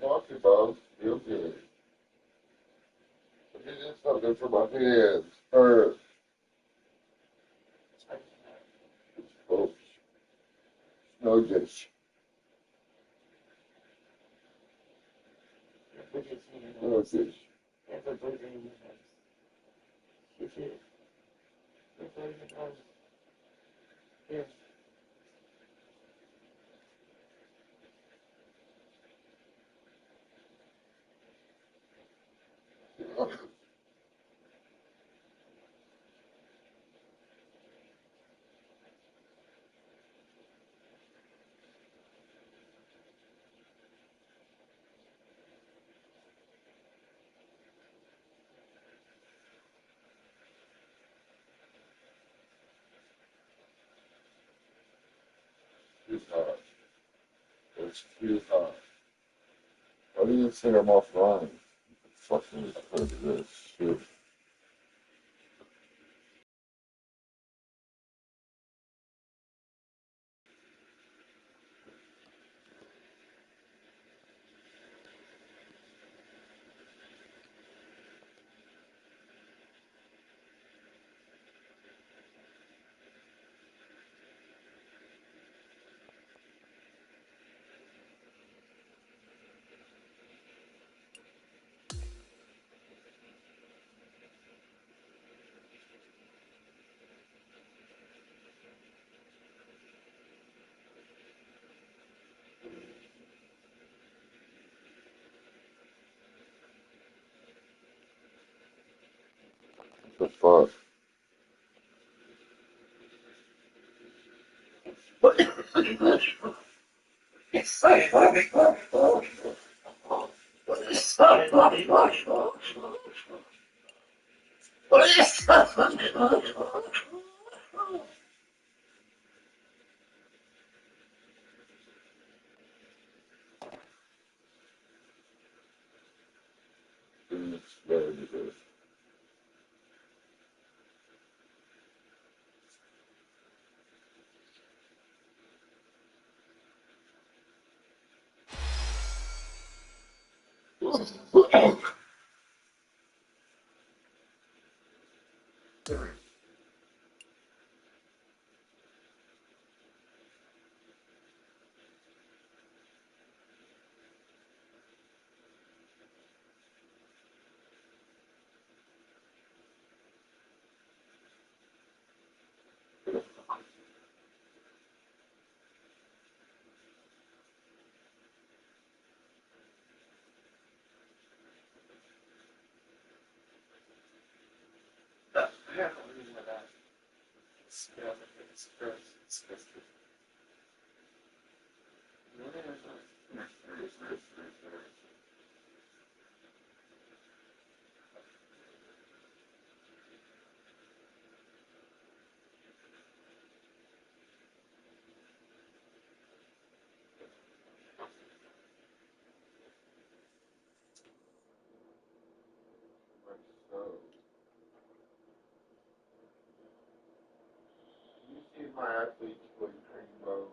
talking about. Feel good. Let me do something for my hands first. Folks, snow dish. Snow dish. Too hot. It's too hot. Why do you say I'm offline? Fucking record this shit. The fuck? It's very good. So, you see my athletes play rainbow.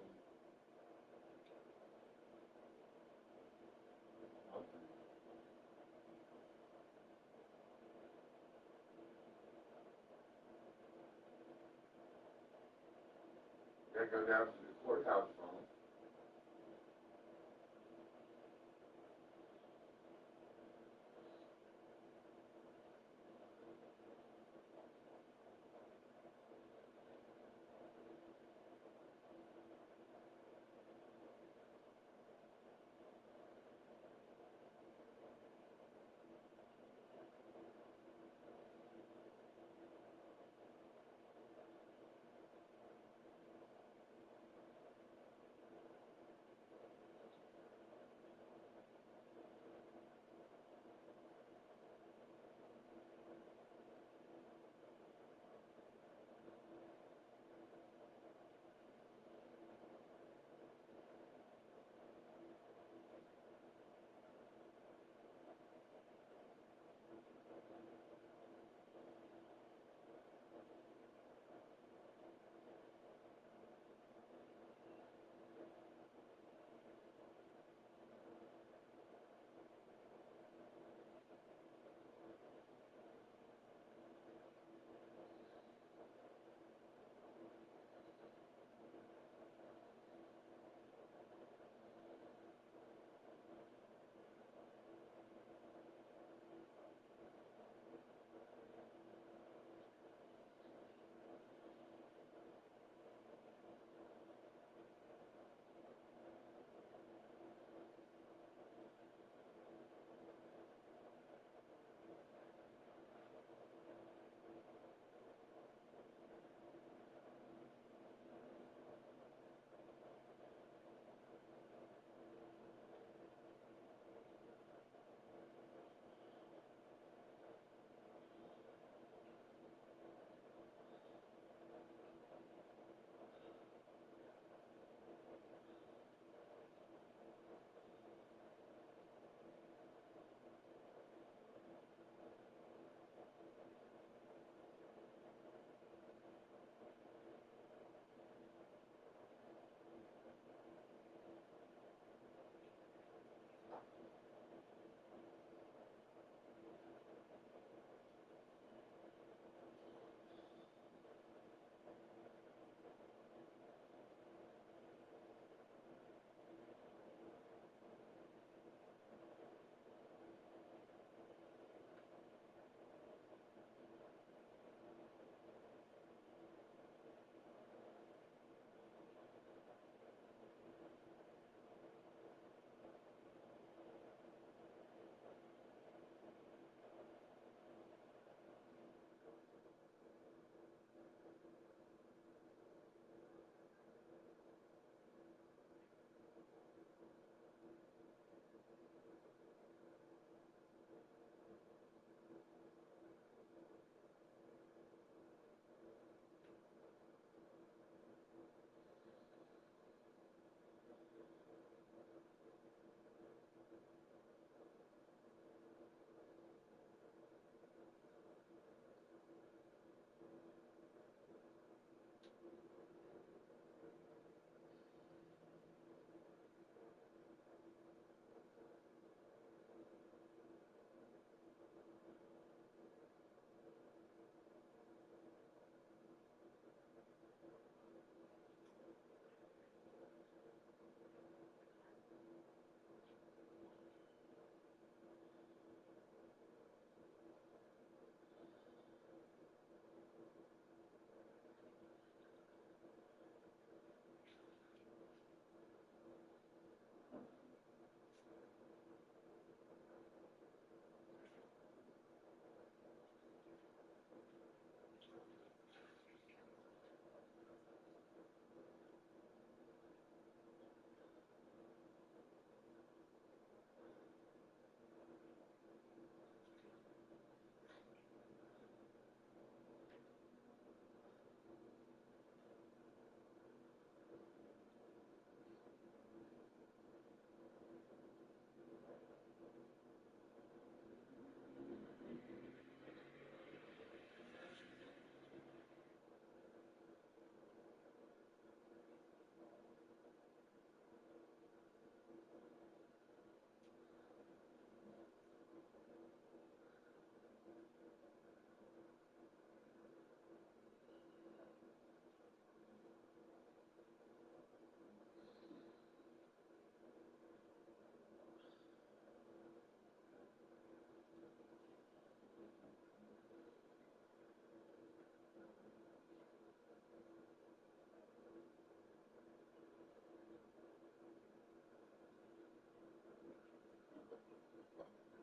Gotta go down to the courthouse phone.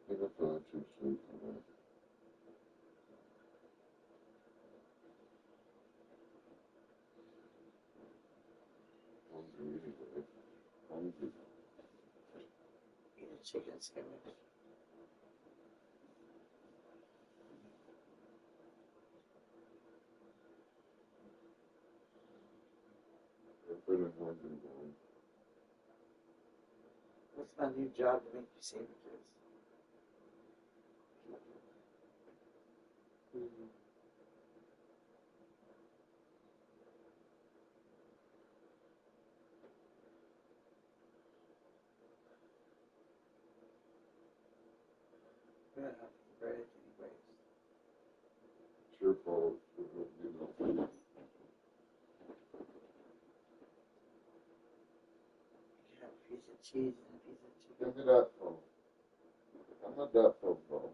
think I'm feeling too sleepy, man. Hungry anyway. Hungry. Eat a chicken sandwich. I'm feeling hungry, man. What's my new job to make you sandwiches? I'm gonna have to bread anyways. It's your fault for not getting no food. You can have a piece of cheese and a piece of chicken. Give me that phone. I'm not that phone, bro.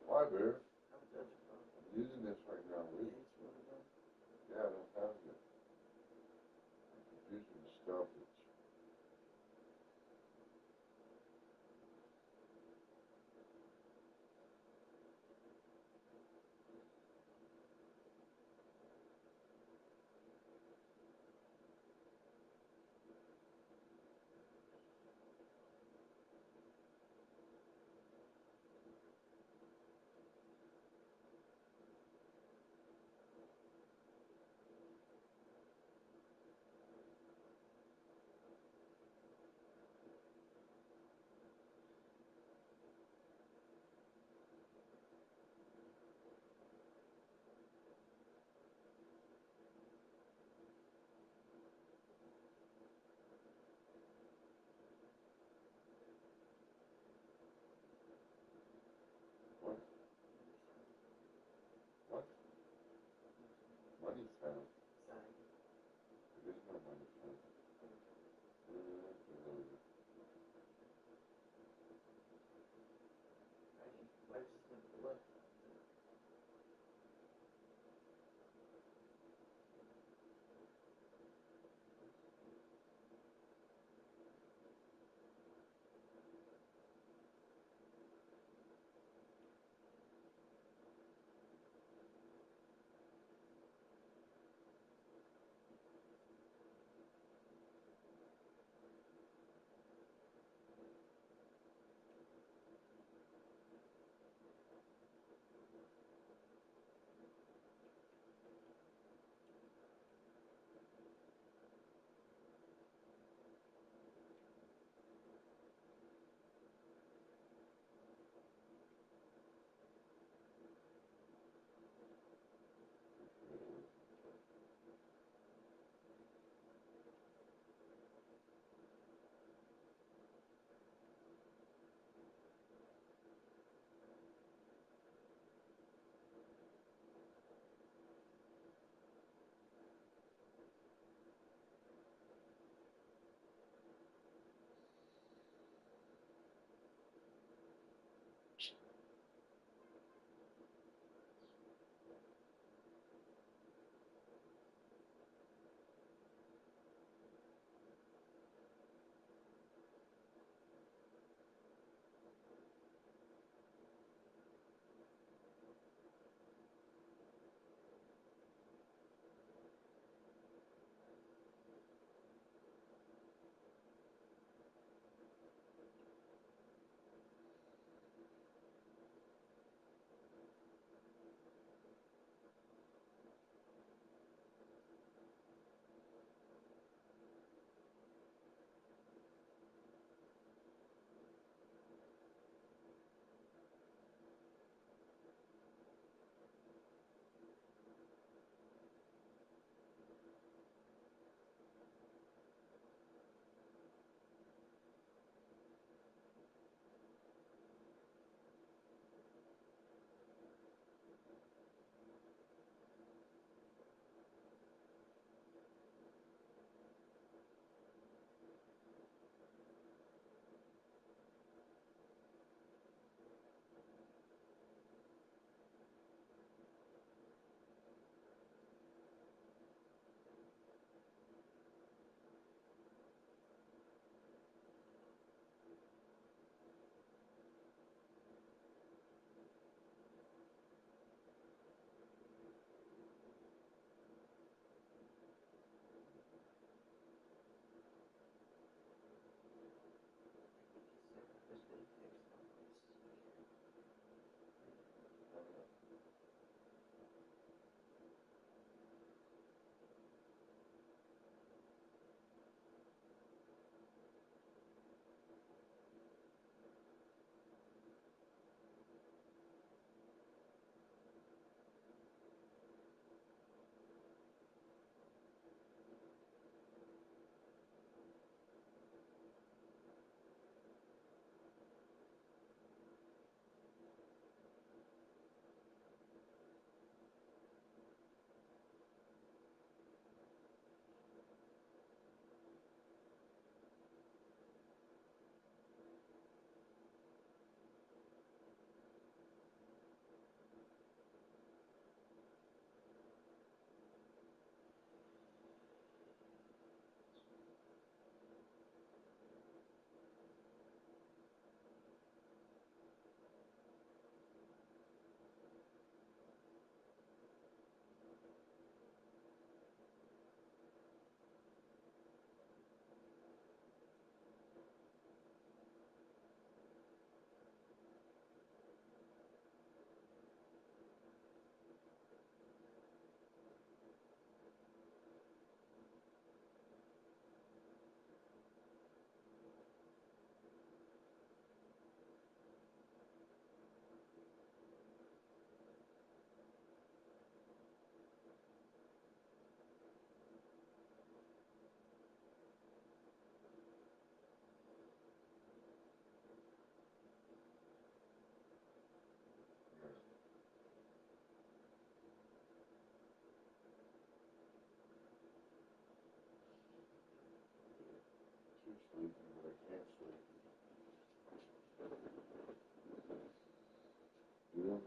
Why, bear? I'm using this right now, really. Yeah, I don't have it. I'm using the stoppage.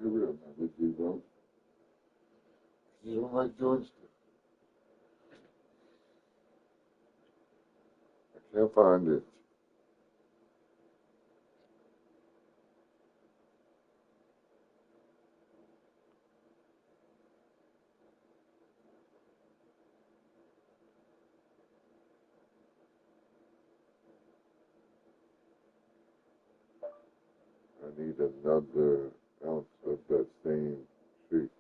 You remember Zero. You don't like joystick. I can't find it. I need another ounce of that same shape.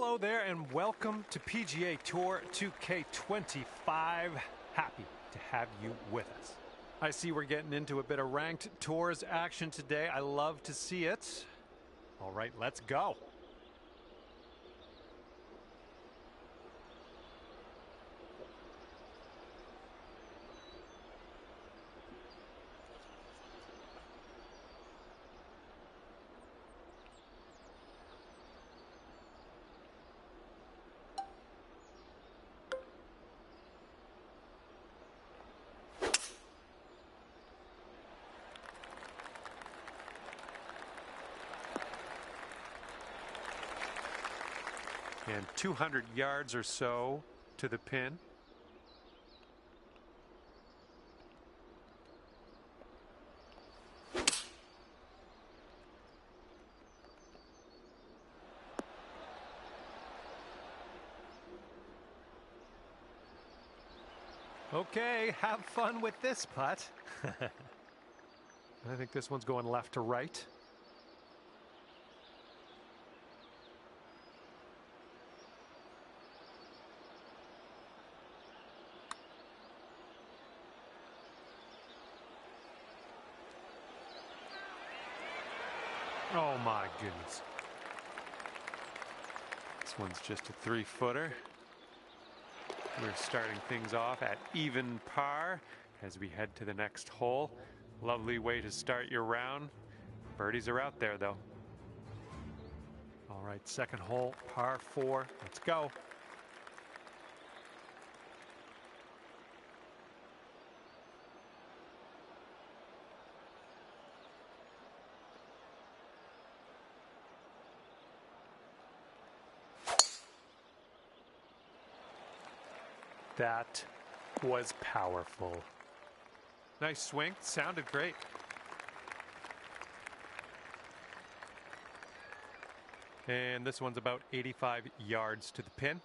Hello there and welcome to PGA Tour 2K25. Happy to have you with us. I see we're getting into a bit of ranked tours action today. I love to see it. All right, let's go. And 200 yards or so to the pin. Okay, have fun with this putt. I think this one's going left to right. Oh my goodness. This one's just a 3-footer. We're starting things off at even par as we head to the next hole. Lovely way to start your round. Birdies are out there though. All right, second hole, par 4. Let's go. That was powerful. Nice swing, sounded great. And this one's about 85 yards to the pin.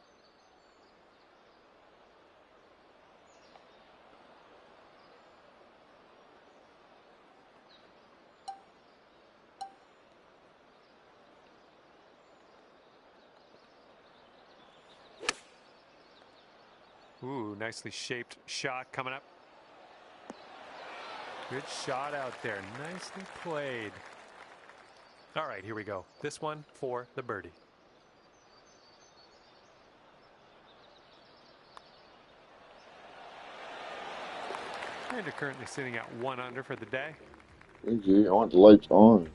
Ooh, nicely shaped shot coming up. Good shot out there. Nicely played. All right, here we go. This one for the birdie. And you're currently sitting at 1 under for the day. PG, I want the lights on.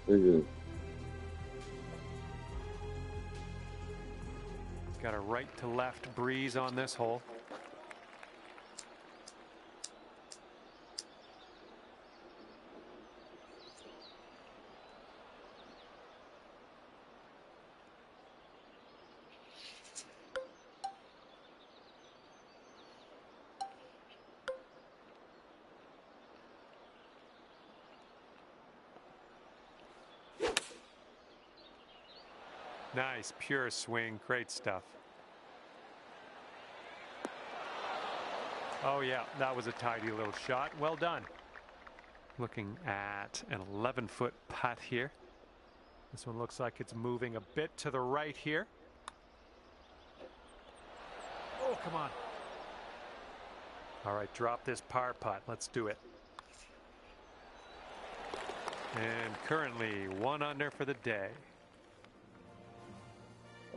PG. Got a right to left breeze on this hole. Nice, pure swing, great stuff. Oh yeah, that was a tidy little shot. Well done. Looking at an 11-foot putt here. This one looks like it's moving a bit to the right here. Oh, come on. All right, drop this par putt. Let's do it. And currently 1 under for the day.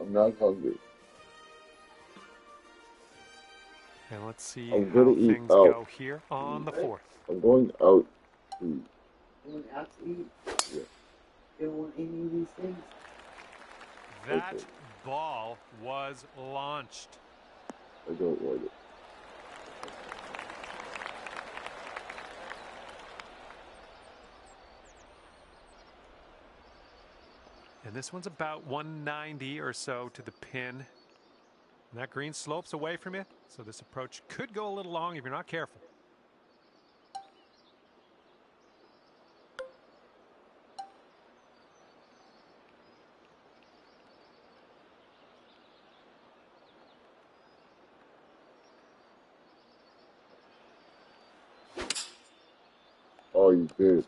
I'm not hungry. And let's see I'm how gonna eat things out. go here on the 4th. I'm going out to eat. Going out to eat? Yeah. You don't want any of these things? That Okay. ball was launched. I don't want it. And this one's about 190 or so to the pin. And that green slopes away from you, so this approach could go a little long if you're not careful. Oh, you bitch.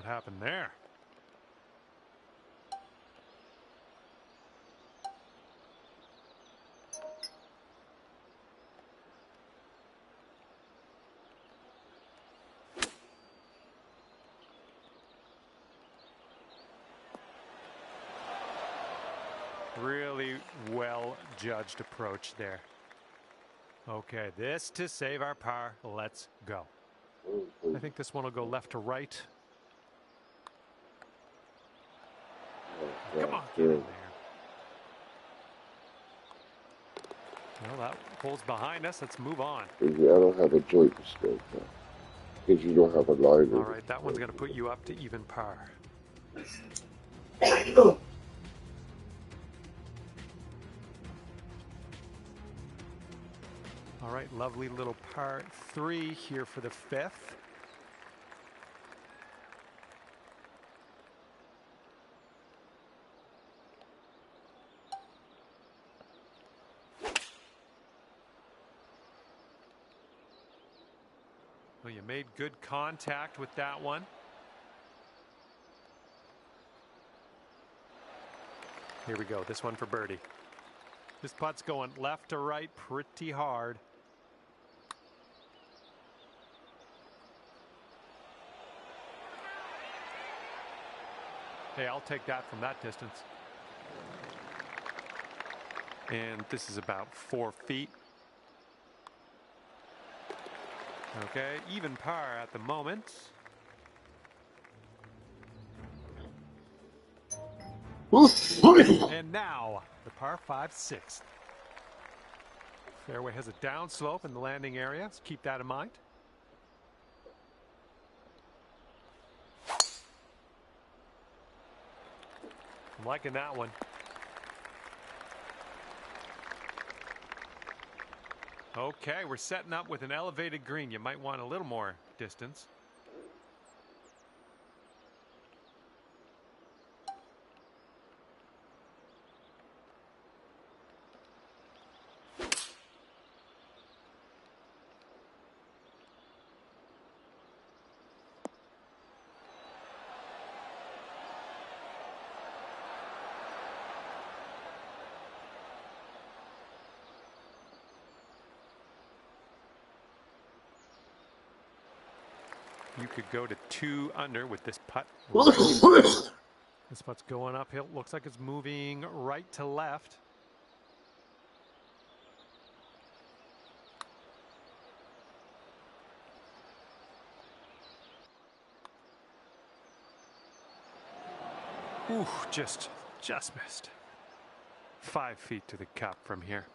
what happened there. Really well judged approach there. Okay, this to save our par. Let's go. I think this one will go left to right. Come on, get in there. Well, that hole's behind us. Let's move on. I don't have a joint mistake now. Because you don't have a line. All right, that one's going to put you up to even par. All right, lovely little par 3 here for the 5th. Well, you made good contact with that one. Here we go, this one for birdie. This putt's going left to right pretty hard. Hey, I'll take that from that distance. And this is about 4 feet. Okay, even par at the moment. And now the par 5 6th. Fairway has a downslope in the landing area, so keep that in mind. I'm liking that one. Okay, we're setting up with an elevated green. You might want a little more distance. You could go to 2 under with this putt. This putt's going uphill. Looks like it's moving right to left. Ooh, just missed. 5 feet to the cup from here.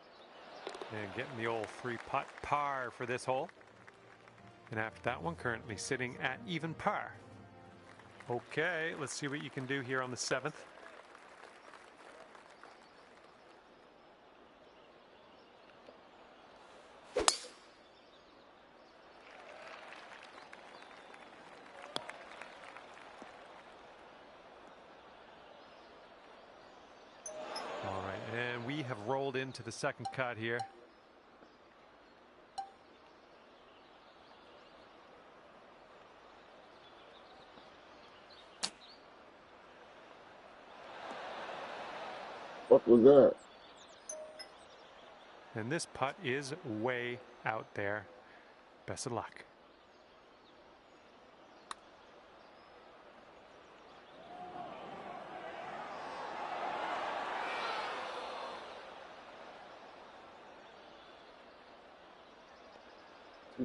And getting the old 3-putt par for this hole. And after that one, currently sitting at even par. Okay, let's see what you can do here on the 7th. All right, and we have rolled into the second cut here. What was that? And this putt is way out there. Best of luck.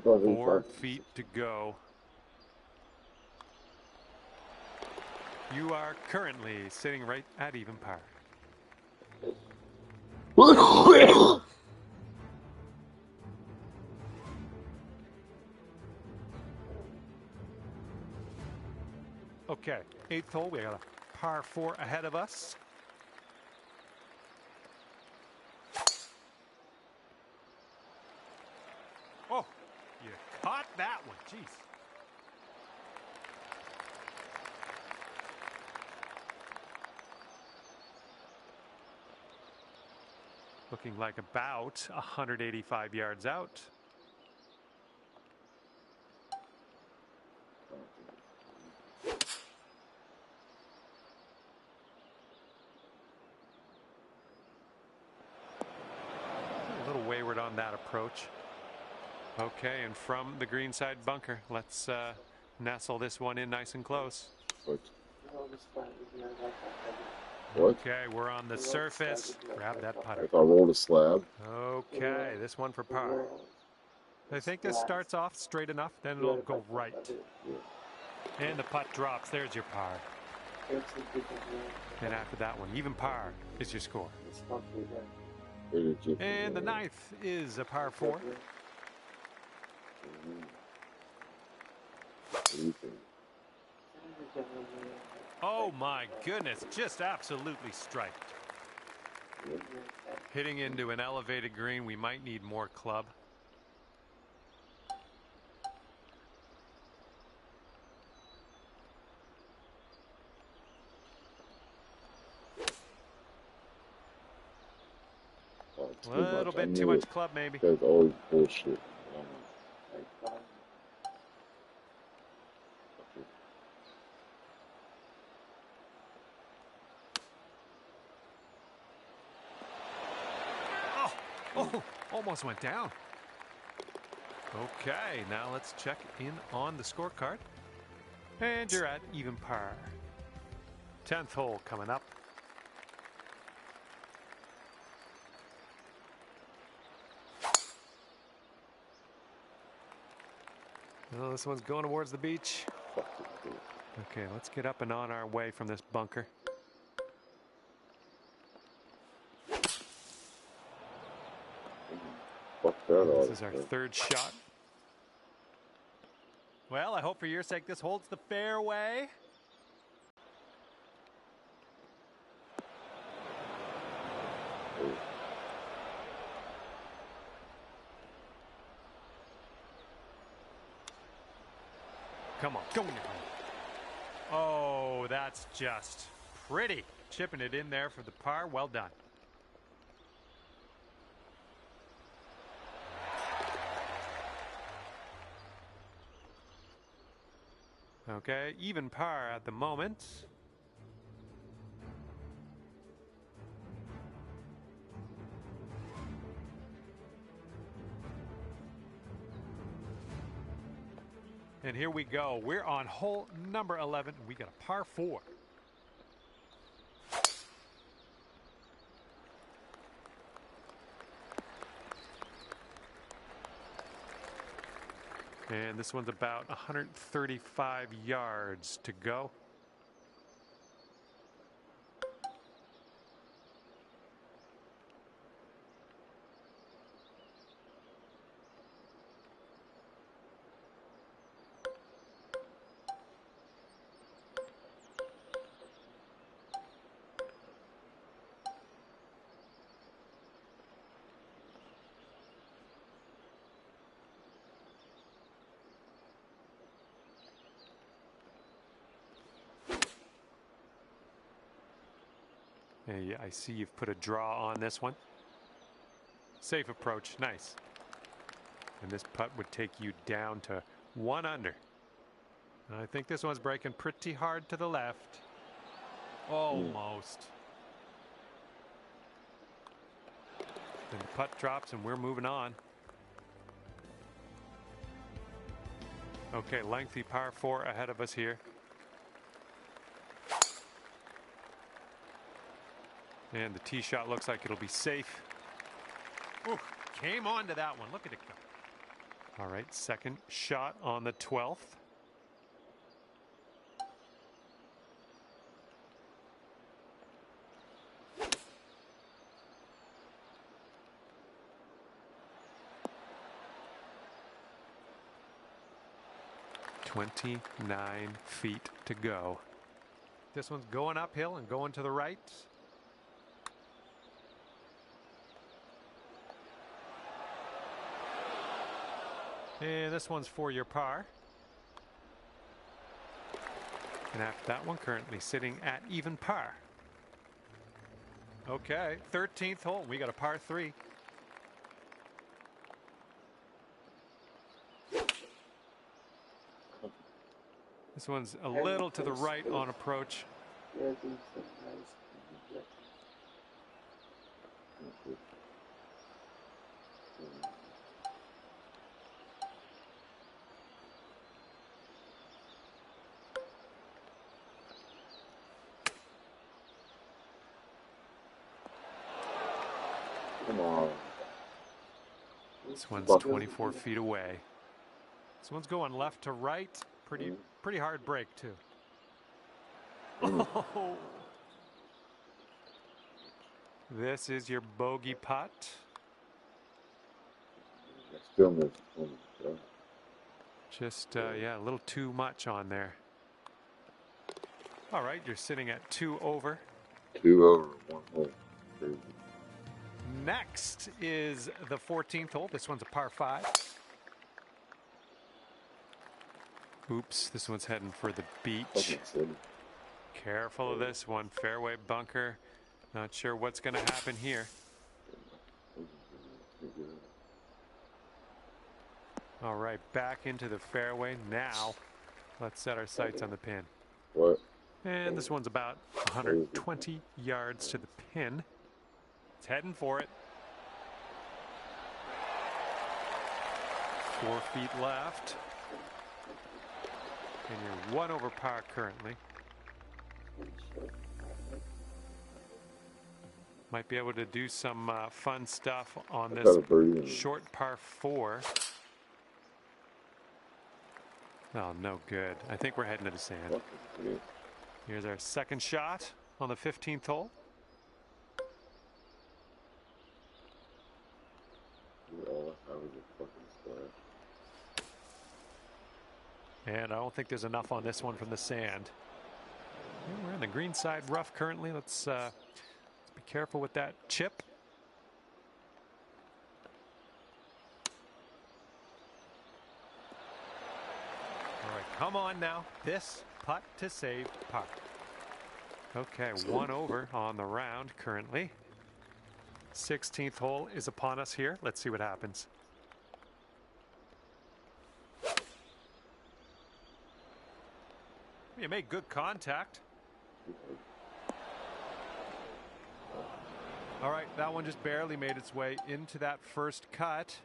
Four feet to go. You are currently sitting right at even par. Okay, 8th hole, we got a par 4 ahead of us. Oh, you caught that one, jeez. Looking like about 185 yards out. little wayward on that approach. Okay, and from the greenside bunker, let's nestle this one in nice and close. What? Okay, we're on the surface. Grab that putter. If I rolled a slab. Okay, this one for par. I think this starts off straight enough, then it'll go right. And the putt drops. There's your par. And after that one, even par is your score. And the ninth is a par 4. What do you think? Oh my goodness, just absolutely striped. Hitting into an elevated green, we might need more club. A little bit too much club, maybe. That's always bullshit. Oh, almost went down. Okay, now let's check in on the scorecard. And you're at even par. 10th hole coming up. Well, this one's going towards the beach. Okay, let's get up and on our way from this bunker. This is our third shot. Well, I hope for your sake this holds the fairway. Come on, go in your home. Oh, that's just pretty. Chipping it in there for the par. Well done. Okay, even par at the moment. And here we go. We're on hole number 11. We got a par 4. And this one's about 135 yards to go. Hey, I see you've put a draw on this one. Safe approach, nice. And this putt would take you down to 1 under. I think this one's breaking pretty hard to the left. Almost. And the putt drops and we're moving on. Okay, lengthy par 4 ahead of us here. And the tee shot looks like it'll be safe. Ooh, came on to that one. Look at it go. All right, second shot on the 12th. "29 feet to go." This one's going uphill and going to the right. And this one's for your par. And after that one, currently sitting at even par. Okay, 13th hole. We got a par 3. This one's a little to the right on approach. on. This one's 24 feet away. This one's going left to right. Pretty hard break too. Oh. This is your bogey putt. I still missed 20. Just, yeah, a little too much on there. All right, you're sitting at 2 over. 2 over, 1 hole. Crazy. Next is the 14th hole. This one's a par 5. Oops, this one's heading for the beach. Careful of this one. Fairway bunker. Not sure what's going to happen here. All right, back into the fairway. Now, let's set our sights on the pin. What? And this one's about 120 yards to the pin. It's heading for it. 4 feet left. And you're 1 over par currently. Might be able to do some fun stuff on this short par 4. Oh, no good. I think we're heading to the sand. Here's our second shot on the 15th hole. And I don't think there's enough on this one from the sand. And we're in the green side rough currently. Let's be careful with that chip. All right, come on now. This putt to save par. Okay, 1 over on the round currently. 16th hole is upon us here. Let's see what happens. You made good contact. All right, that one just barely made its way into that first cut.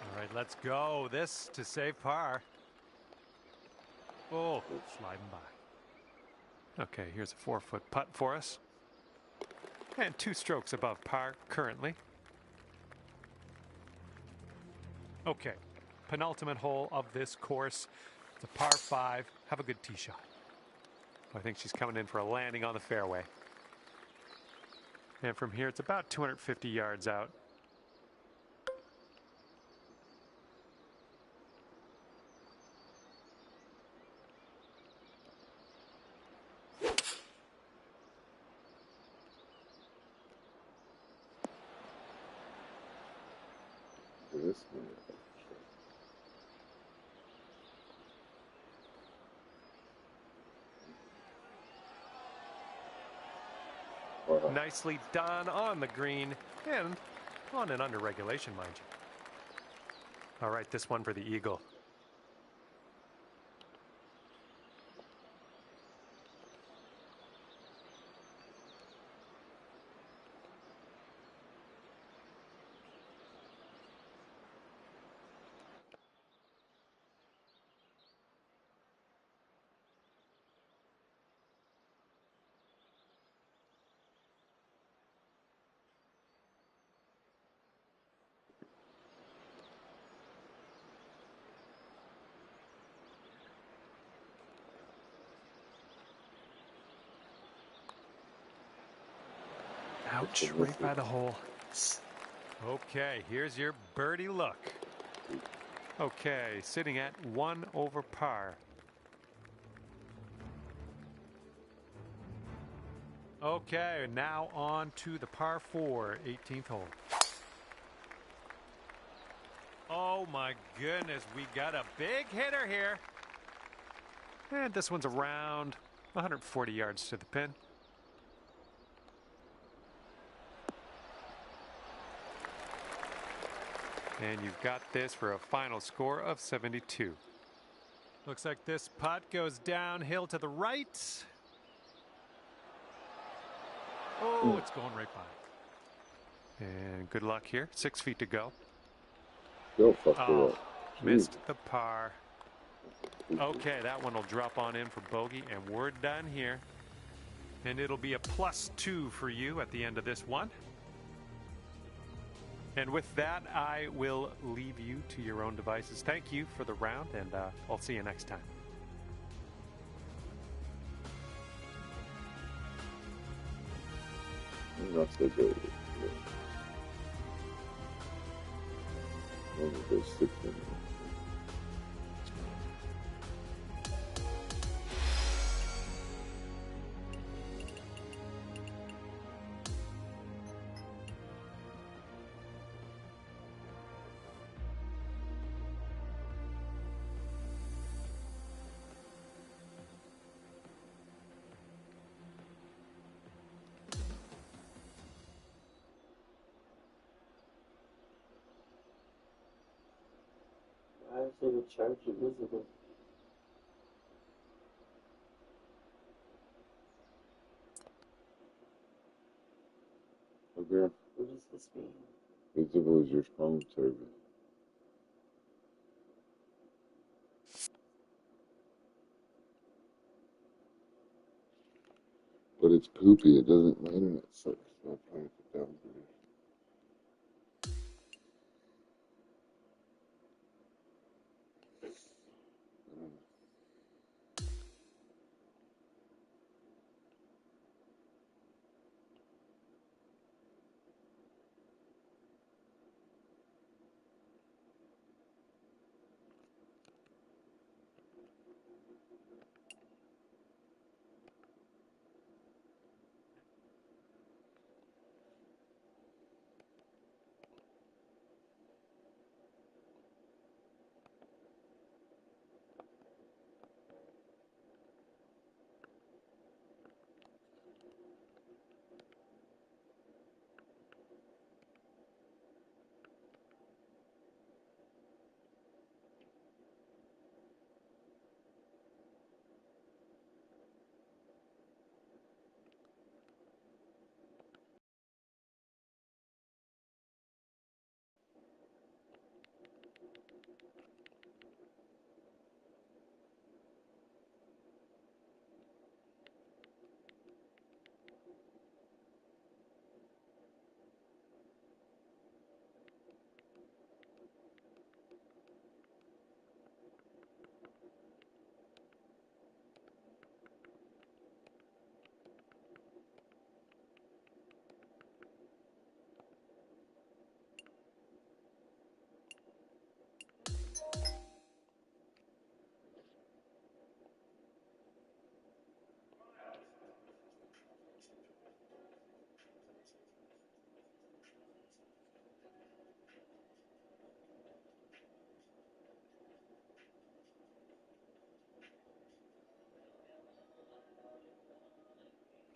All right, let's go. This to save par. Oh, sliding by. Okay, here's a 4-foot putt for us. And 2 strokes above par currently. Okay, penultimate hole of this course. It's a par 5. Have a good tee shot. I think she's coming in for a landing on the fairway. And from here, it's about 250 yards out. Nicely done on the green and on and under regulation, mind you. All right, this one for the eagle. Ouch, right by the hole. Okay, here's your birdie look. Okay, sitting at 1 over par. Okay, now on to the par 4, 18th hole. Oh my goodness, we got a big hitter here. And this one's around 140 yards to the pin. And you've got this for a final score of 72. Looks like this putt goes downhill to the right. Oh, it's going right by. And good luck here. 6 feet to go. Still fucked it Oh, up. missed the par. Okay, that one will drop on in for bogey, and we're done here. And it'll be a +2 for you at the end of this one. And with that, I will leave you to your own devices. Thank you for the round, and I'll see you next time. Not so good. One of those 6 in there. I was able to charge you visible. Okay. What does this mean? Visible is your phone service. But it's poopy. It doesn't. My internet sucks. So I'll probably put down for this.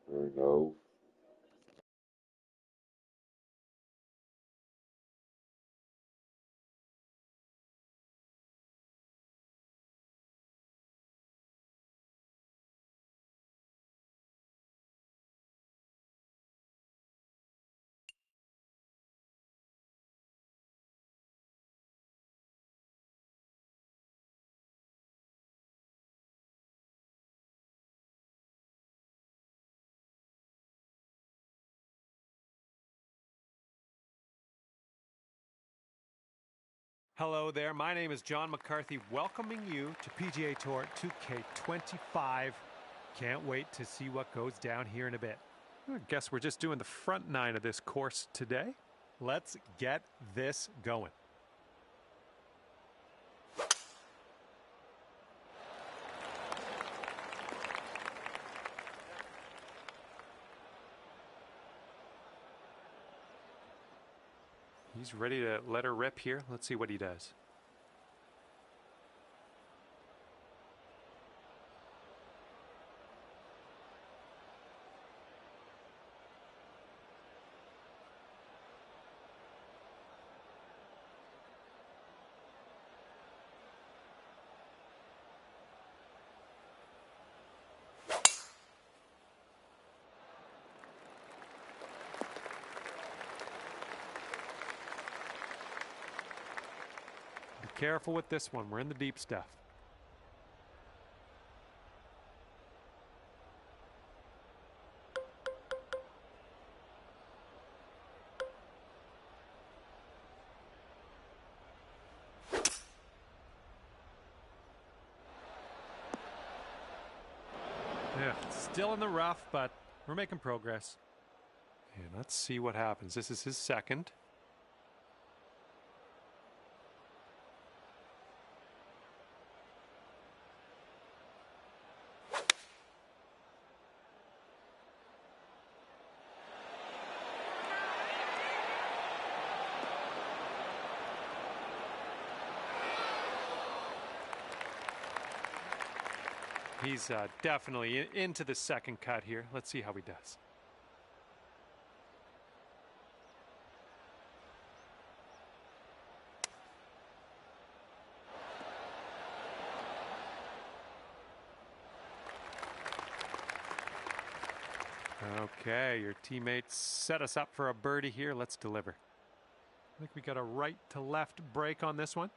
There we go. Hello there, my name is John McCarthy, welcoming you to PGA Tour 2K25. Can't wait to see what goes down here in a bit. I guess we're just doing the front 9 of this course today. Let's get this going. He's ready to let her rip here. Let's see what he does. careful with this one. We're in the deep stuff. Yeah, still in the rough, but we're making progress. And let's see what happens. This is his second. He's definitely into the second cut here. Let's see how he does. Okay, your teammates set us up for a birdie here. Let's deliver. I think we got a right to left break on this one.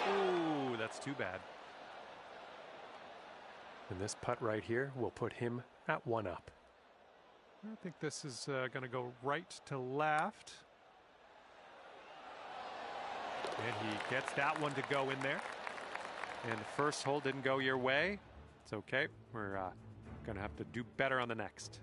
Ooh, that's too bad. And this putt right here will put him at 1 up. I think this is going to go right to left. And he gets that one to go in there. And the first hole didn't go your way. It's okay. We're going to have to do better on the next.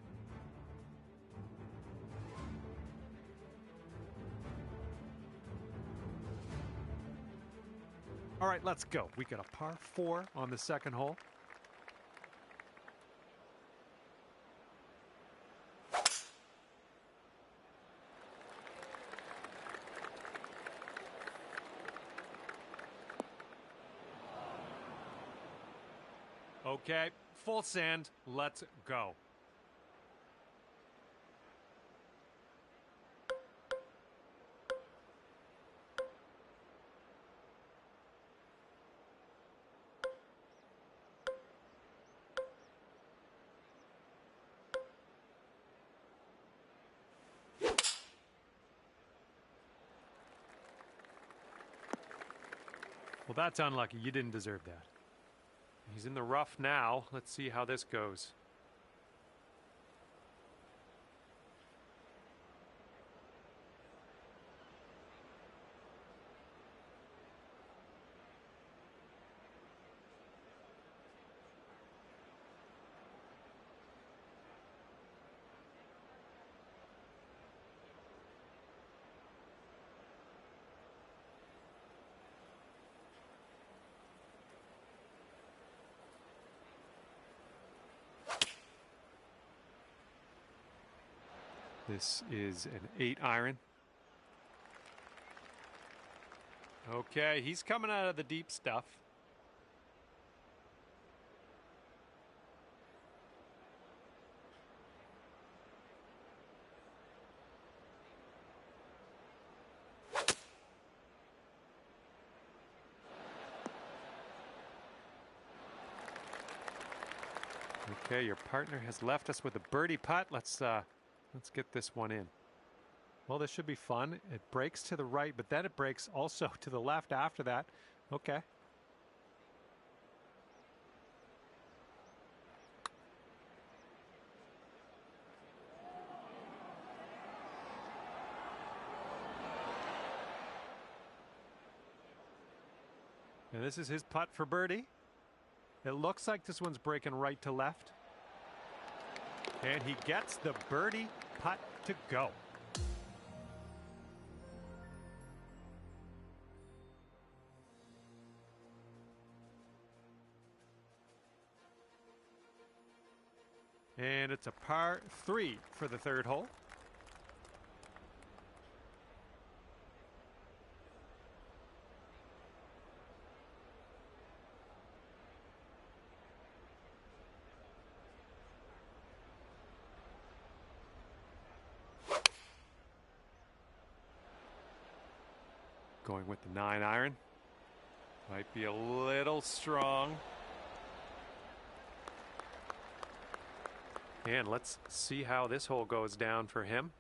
All right, let's go. We got a par 4 on the second hole. Okay, full sand. Let's go. Well, that's unlucky. You didn't deserve that. He's in the rough now. Let's see how this goes. This is an 8-iron. Okay, he's coming out of the deep stuff. Okay, your partner has left us with a birdie putt. Let's get this one in. Well, this should be fun. It breaks to the right, but then it breaks also to the left after that. Okay. And this is his putt for birdie. It looks like this one's breaking right to left. And he gets the birdie putt to go. And it's a par 3 for the third hole. Going with the 9-iron. Might be a little strong. And let's see how this hole goes down for him.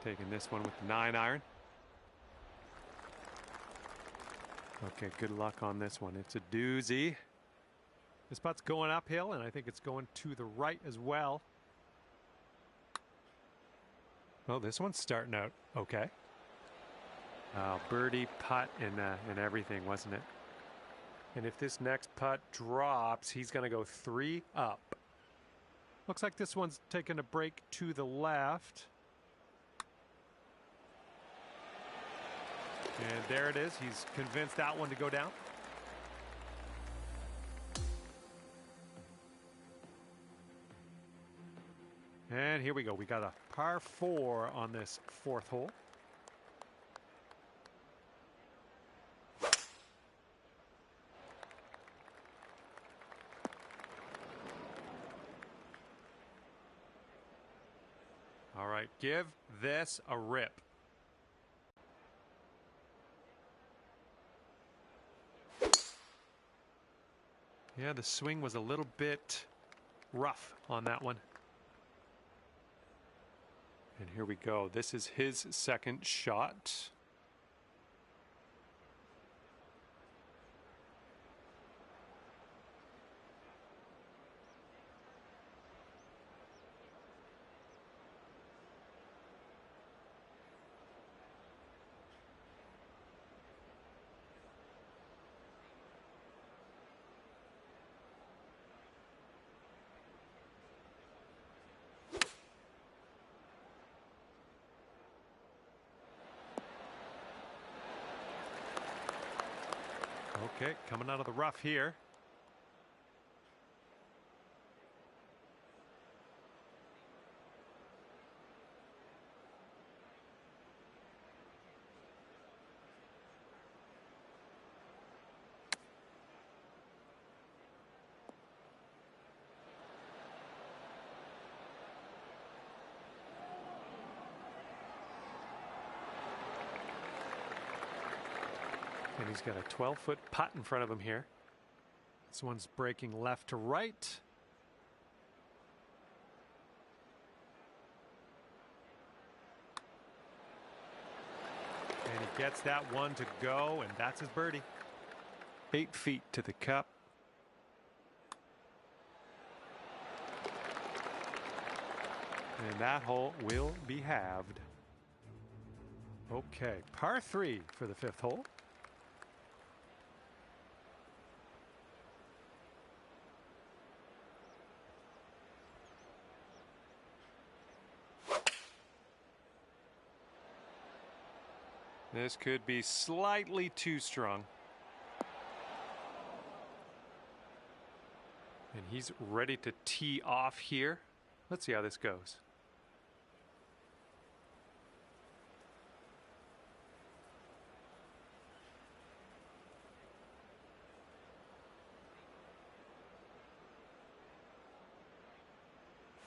Taking this one with the 9-iron. Okay, good luck on this one. It's a doozy. This putt's going uphill, and I think it's going to the right as well. Oh, this one's starting out okay. Birdie putt and everything, wasn't it? And if this next putt drops, he's going to go 3 up. Looks like this one's taking a break to the left. And there it is. He's convinced that one to go down. And here we go. We got a par 4 on this 4th hole. All right, give this a rip. Yeah, the swing was a little bit rough on that one. And here we go. This is his second shot. Okay, coming out of the rough here. And he's got a 12-foot putt in front of him here. This one's breaking left to right. And he gets that one to go, and that's his birdie. 8 feet to the cup. And that hole will be halved. Okay, par 3 for the 5th hole. This could be slightly too strong. And he's ready to tee off here. Let's see how this goes.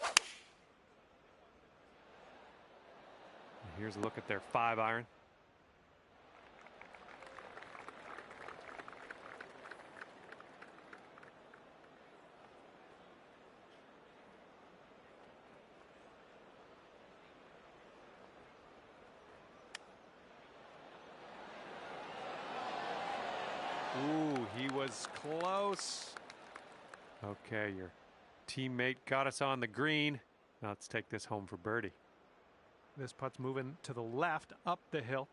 And here's a look at their 5-iron. Ooh, he was close. Okay, your teammate got us on the green. Now let's take this home for birdie. This putt's moving to the left up the hill.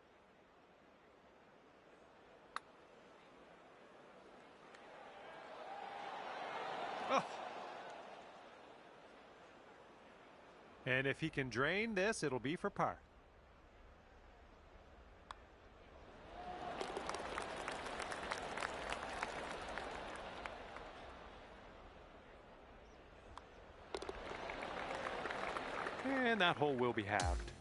Oh. And if he can drain this, it'll be for par. And that hole will be halved.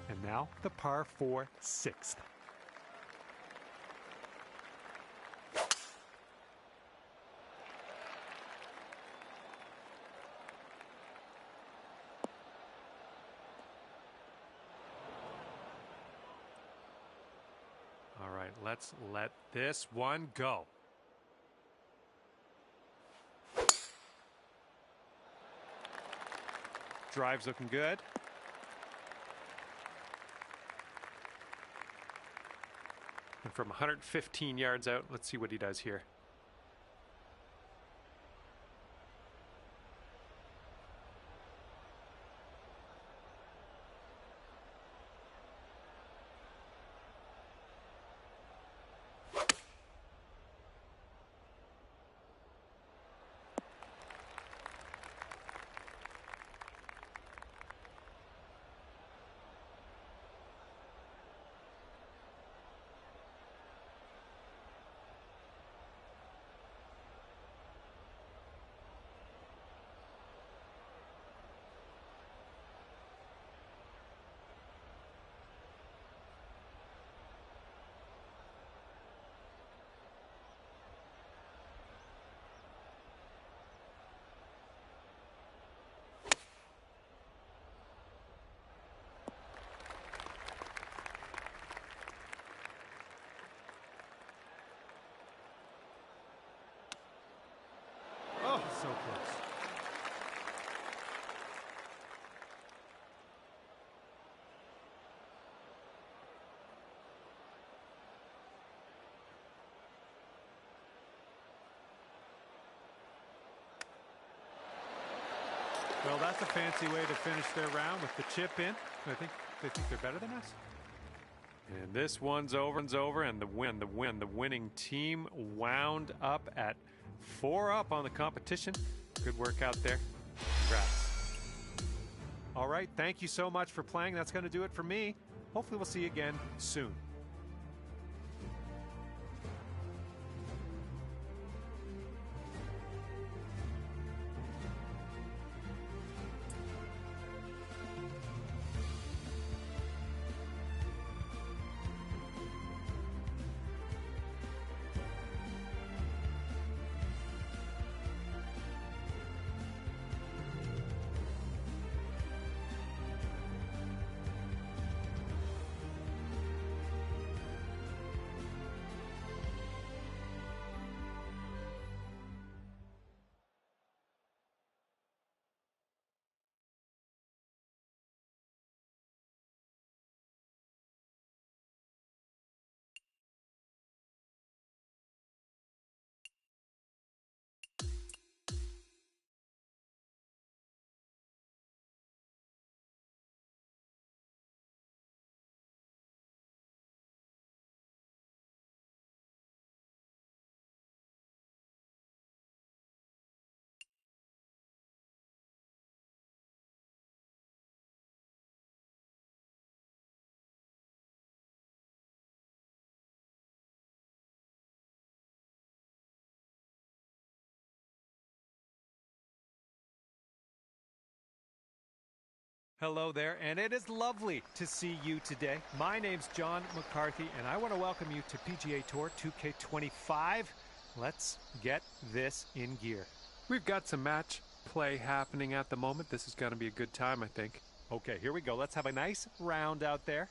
And Now the par 4 6th. All right, let's let this one go. Drive's looking good. And from 115 yards out, let's see what he does here. Oh, so close. Well, that's a fancy way to finish their round with the chip in. I think they think they're better than us. And this one's over, and the winning team wound up at 4 up on the competition. Good work out there. Congrats. All right, thank you so much for playing. That's going to do it for me. Hopefully we'll see you again soon. Hello there, and it is lovely to see you today. My name's John McCarthy, and I want to welcome you to PGA Tour 2K25. Let's get this in gear. We've got some match play happening at the moment. This is going to be a good time, I think. Okay, here we go. Let's have a nice round out there.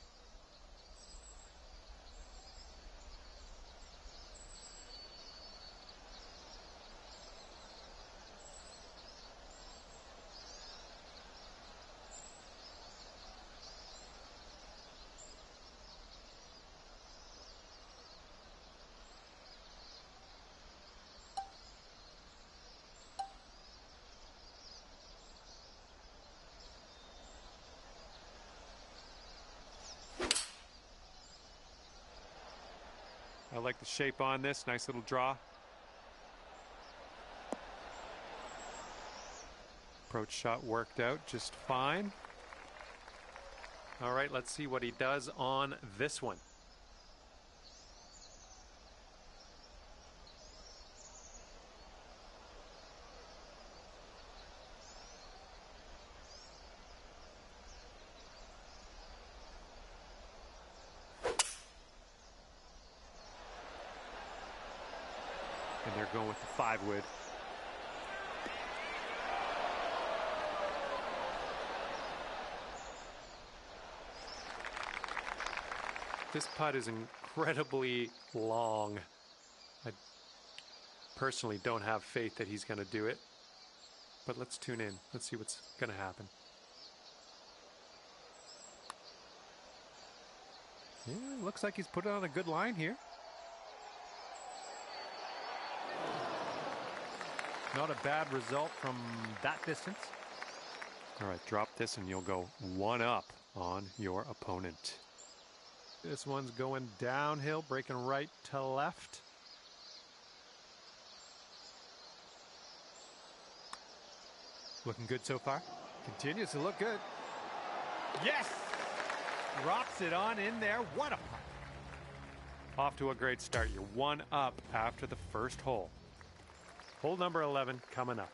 I like the shape on this. Nice little draw. Approach shot worked out just fine. All right, let's see what he does on this one. and they're going with the 5-wood. This putt is incredibly long. I personally don't have faith that he's going to do it, but let's tune in. Let's see what's going to happen. Yeah, looks like he's put it on a good line here. Not a bad result from that distance. All right, drop this and you'll go 1 up on your opponent. This one's going downhill, breaking right to left. Looking good so far. Continues to look good. Yes! Drops it on in there. What a putt. Off to a great start. You're 1 up after the first hole. Hole number 11 coming up.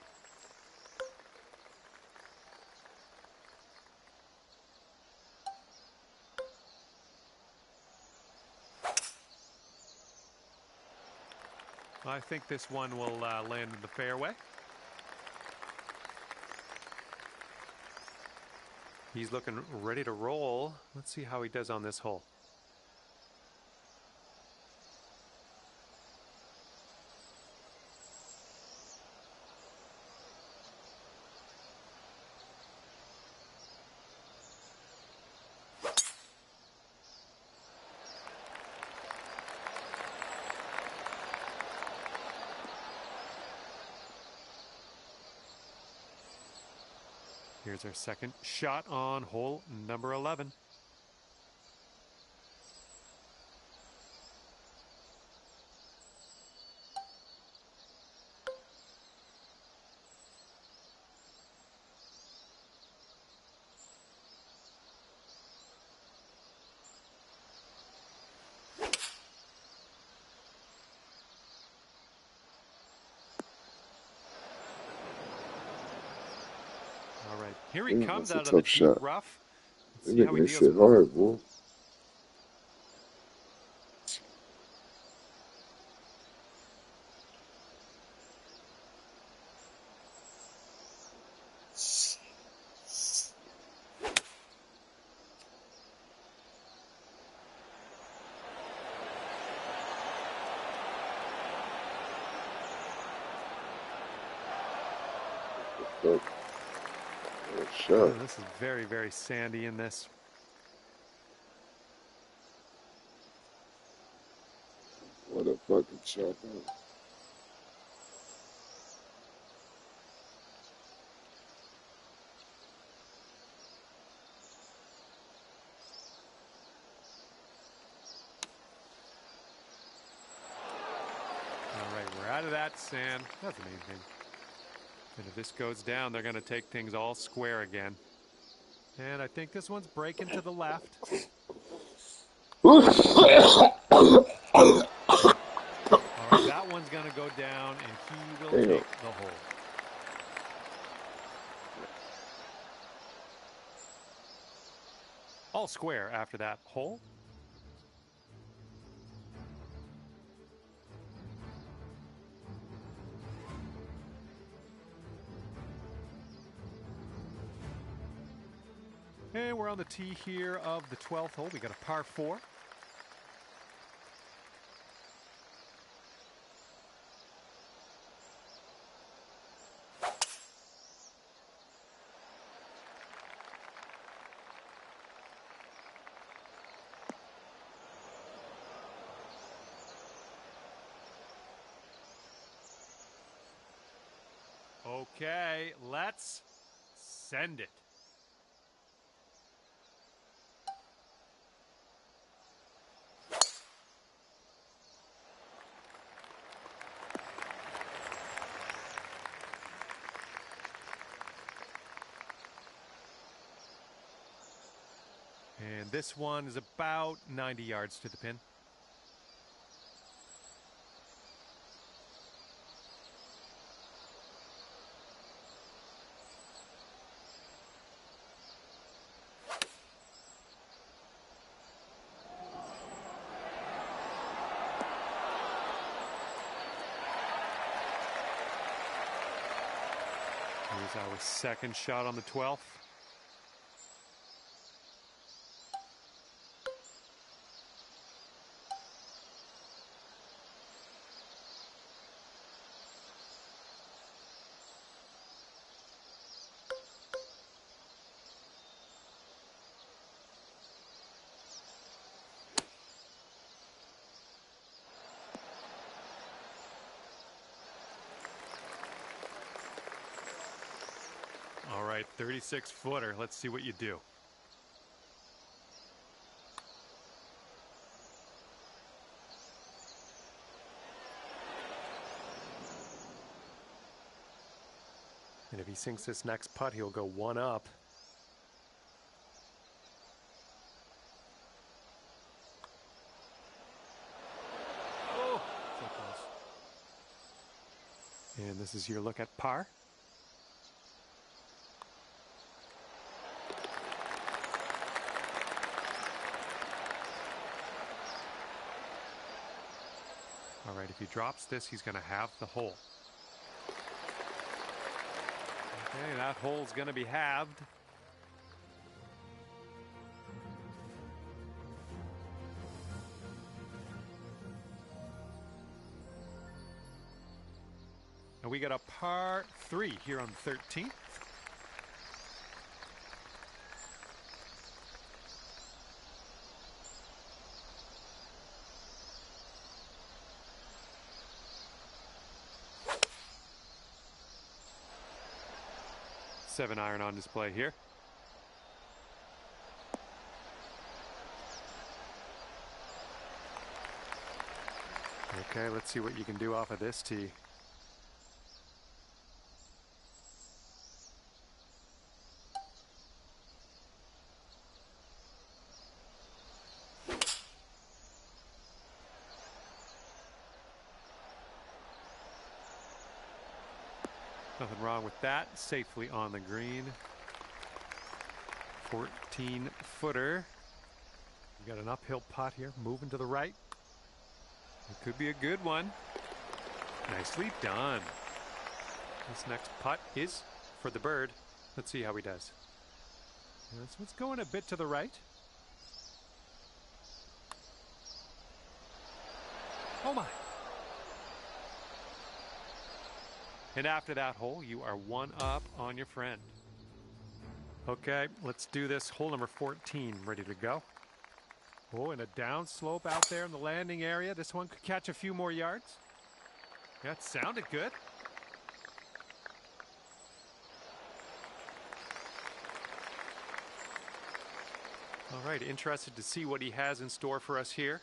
I think this one will land in the fairway. He's looking ready to roll. Let's see how he does on this hole. Here's our second shot on hole number 11. All right, here he comes out of the deep rough. Let's see how he deals with it. Hard, boy. Oh, this is very, very sandy in this. What a fucking shot, man. All right, we're out of that sand. That's amazing. And if this goes down, they're going to take things all square again. And I think this one's breaking to the left. All right, that one's going to go down, and he will take the hole. All square after that hole. And we're on the tee here of the 12th hole. We got a par 4. Okay, let's send it. And this one is about 90 yards to the pin. Here's our second shot on the 12th. All right, 36-footer. Let's see what you do. And if he sinks this next putt, he'll go one up. Oh, so close. And this is your look at par. All right, if he drops this, he's going to have the hole. Okay, that hole's going to be halved. And we got a par 3 here on the 13th. Seven iron on display here. Okay, let's see what you can do off of this tee. Nothing wrong with that. Safely on the green. 14-footer. We got an uphill putt here, moving to the right. It could be a good one. Nicely done. This next putt is for the bird. Let's see how he does. This one's going a bit to the right. Oh my. And after that hole, you are one up on your friend. Okay, let's do this. Hole number 14, ready to go. Oh, and a down slope out there in the landing area. This one could catch a few more yards. That sounded good. All right, interested to see what he has in store for us here.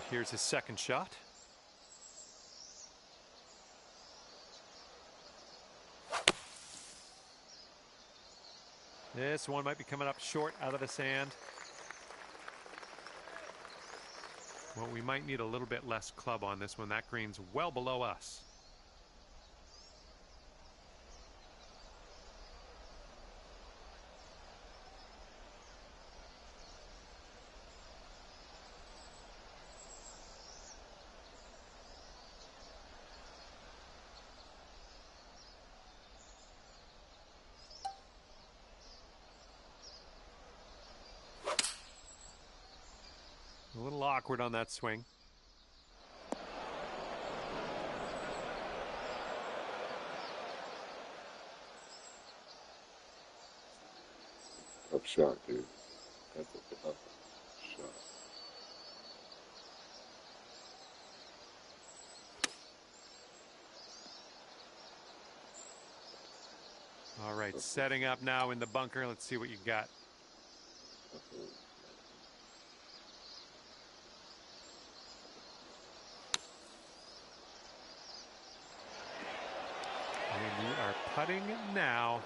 Here's his second shot. This one might be coming up short out of the sand. Well, we might need a little bit less club on this one. That green's well below us. A little awkward on that swing. Tough shot, dude. That's a tough shot. All right, setting up now in the bunker. Let's see what you got. And you are putting now.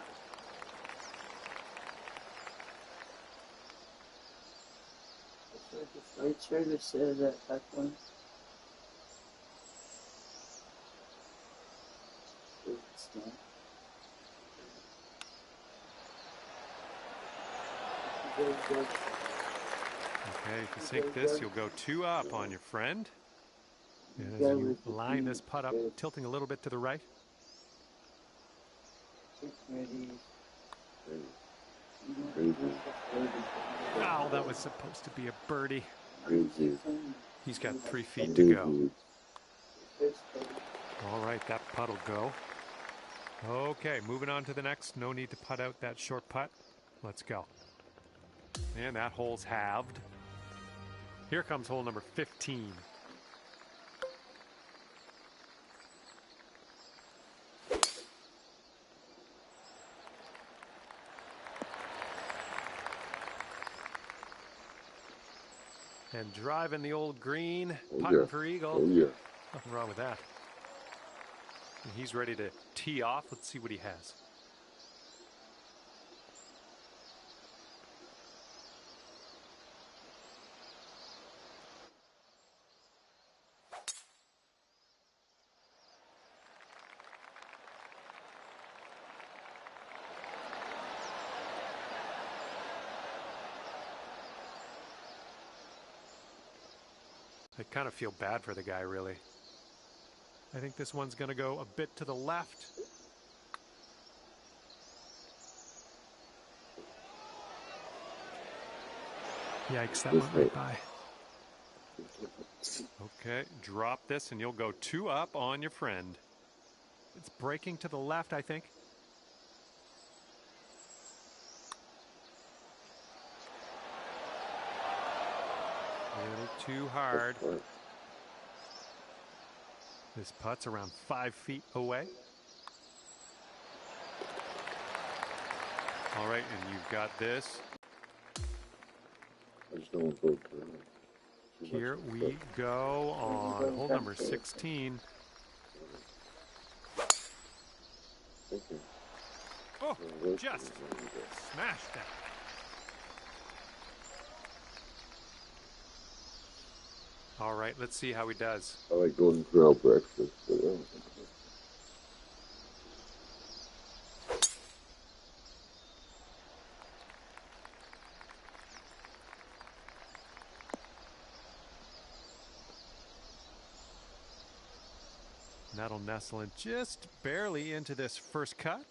That's what the flight service says at that point. Okay, if you sink this, you'll go 2 up on your friend. And as you line this putt up, tilting a little bit to the right. Oh, that was supposed to be a birdie. He's got 3 feet to go. All right, that putt will go. Okay, moving on to the next. No need to putt out that short putt. Let's go. And that hole's halved. Here comes hole number 15. And driving the old green, putting for eagle. Oh, yeah. Nothing wrong with that. And he's ready to tee off. Let's see what he has. I kind of feel bad for the guy, really. I think this one's going to go a bit to the left. Yikes, that went right by. Okay, drop this and you'll go 2 up on your friend. It's breaking to the left, I think. A little too hard. This putt's around 5 feet away. All right, and you've got this. I just don't want to go Here we go on hole number 16. Oh, just smashed that. All right, let's see how he does. I like going grill breakfast. But yeah. That'll nestle in just barely into this first cut.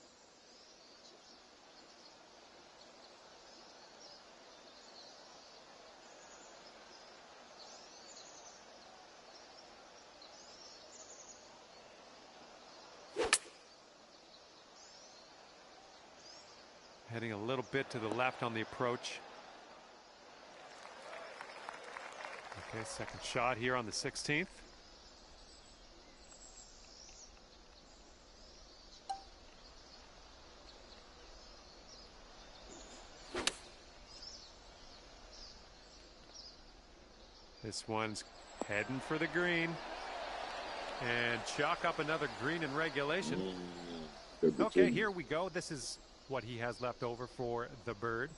Heading a little bit to the left on the approach. Okay, second shot here on the 16th. This one's heading for the green. And chalk up another green in regulation. Okay, here we go. This is what he has left over for the bird.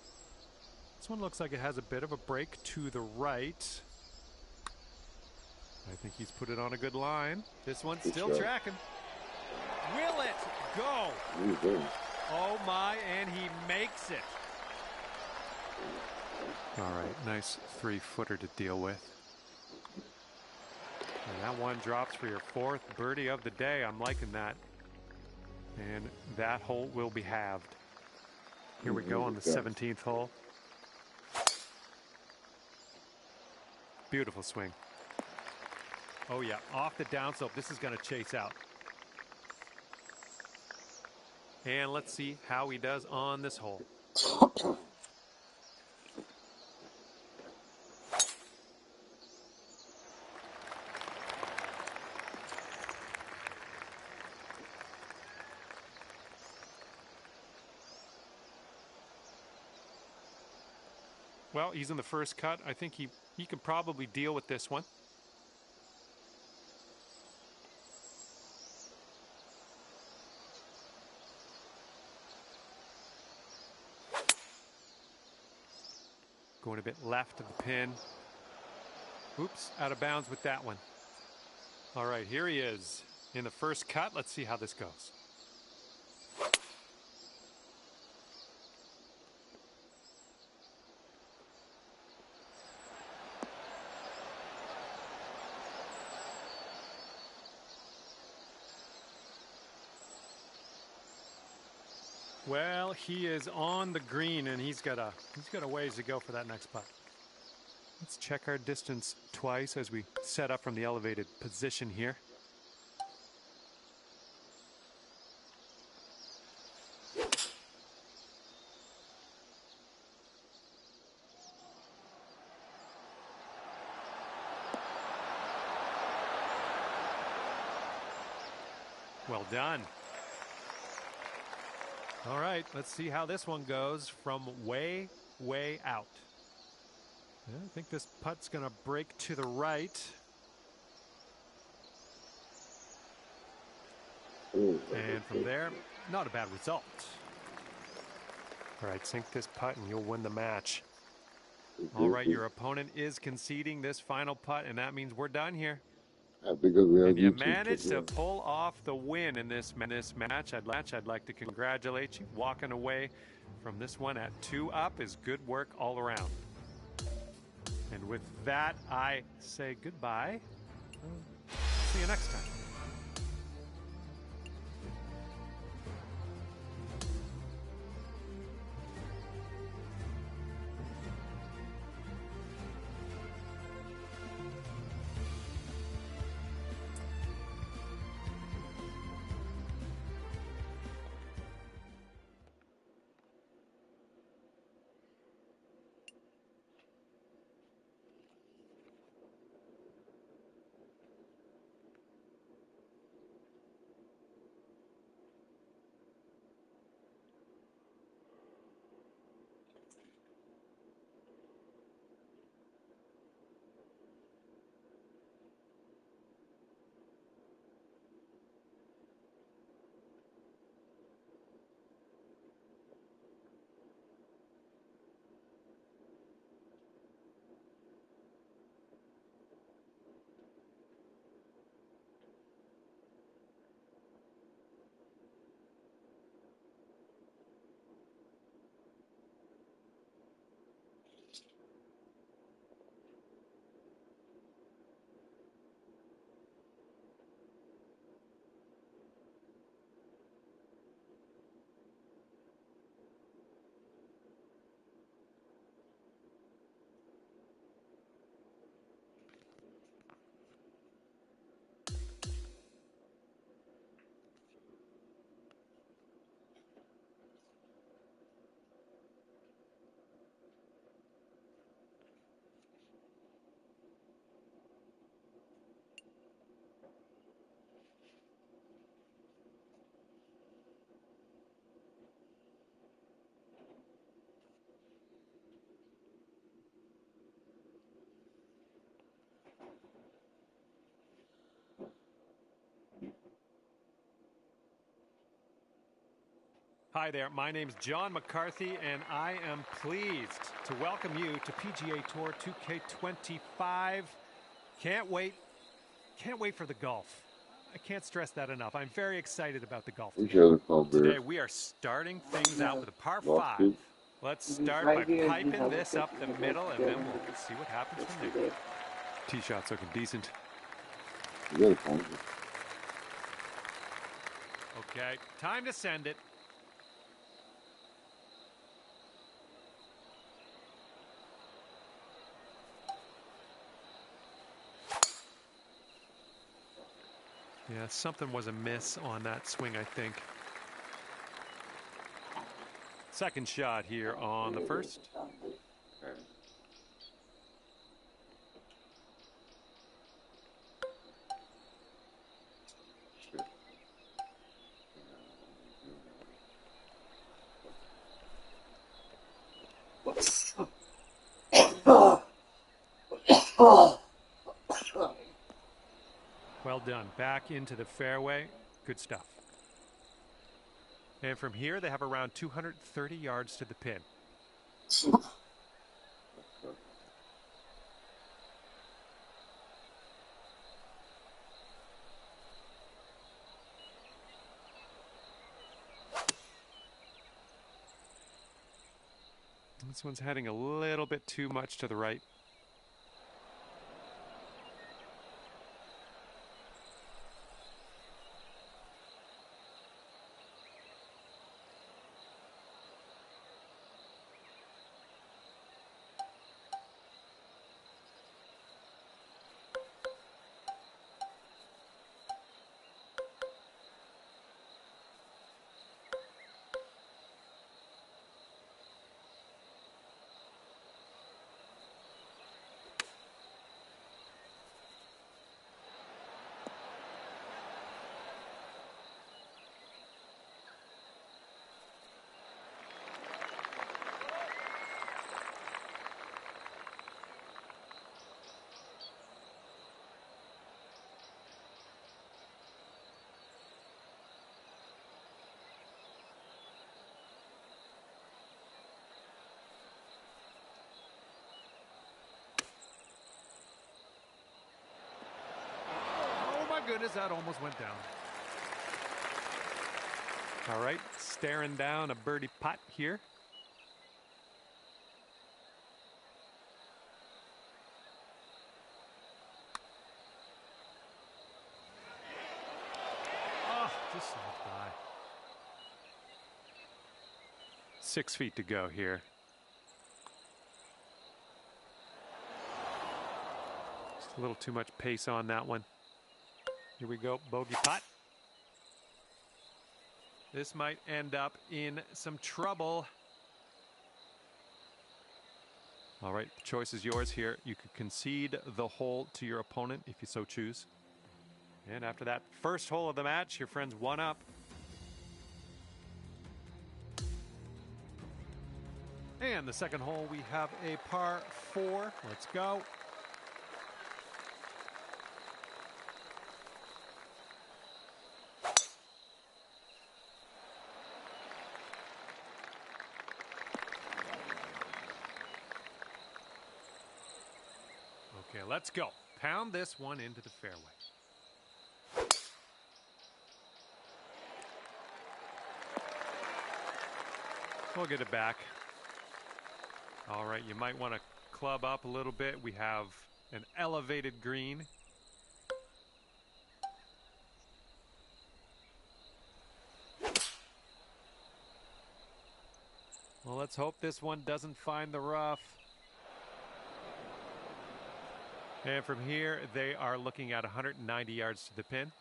This one looks like it has a bit of a break to the right. I think he's put it on a good line. This one's still tracking. Will it go? Oh my, and he makes it. All right, nice 3-footer to deal with. And that one drops for your 4th birdie of the day. I'm liking that. And that hole will be halved. Here we go on the 17th hole. Beautiful swing. Oh yeah, off the downslope. This is going to chase out. And let's see how he does on this hole. Well, he's in the first cut. I think he can probably deal with this one. Going a bit left of the pin. Oops, out of bounds with that one. All right, here he is in the first cut. Let's see how this goes. Well, he is on the green, and he's got a ways to go for that next putt. Let's check our distance twice as we set up from the elevated position here. Well done. All right, let's see how this one goes from way, way out. Yeah, I think this putt's going to break to the right. And from there, not a bad result. All right, sink this putt and you'll win the match. All right, your opponent is conceding this final putt, and that means we're done here. Because we have And you YouTube managed to channel. pull off the win in this match. I'd like to congratulate you. Walking away from this one at 2 up is good work all around. And with that, I say goodbye. See you next time. Hi there, my name's John McCarthy, and I am pleased to welcome you to PGA Tour 2K25. Can't wait for the golf. I can't stress that enough. I'm very excited about the golf today we are starting things out with a par 5. Let's start by piping this up the middle, and then we'll see what happens from there. Tee shot's looking decent. Okay, time to send it. Yeah, something was amiss on that swing, I think. Second shot here on the first. Well done. Back into the fairway. Good stuff. And from here, they have around 230 yards to the pin. This one's heading a little bit too much to the right. goodness, that almost went down. All right, staring down a birdie putt here. Oh, just slipped by. 6 feet to go here. Just a little too much pace on that one. Here we go, bogey putt. This might end up in some trouble. All right, the choice is yours here. You could concede the hole to your opponent if you so choose. And after that first hole of the match, your friend's one up. And the second hole, we have a par 4. Let's go. Okay, let's go. Pound this one into the fairway. We'll get it back. All right, you might want to club up a little bit. We have an elevated green. Well, let's hope this one doesn't find the rough. And from here, they are looking at 190 yards to the pin.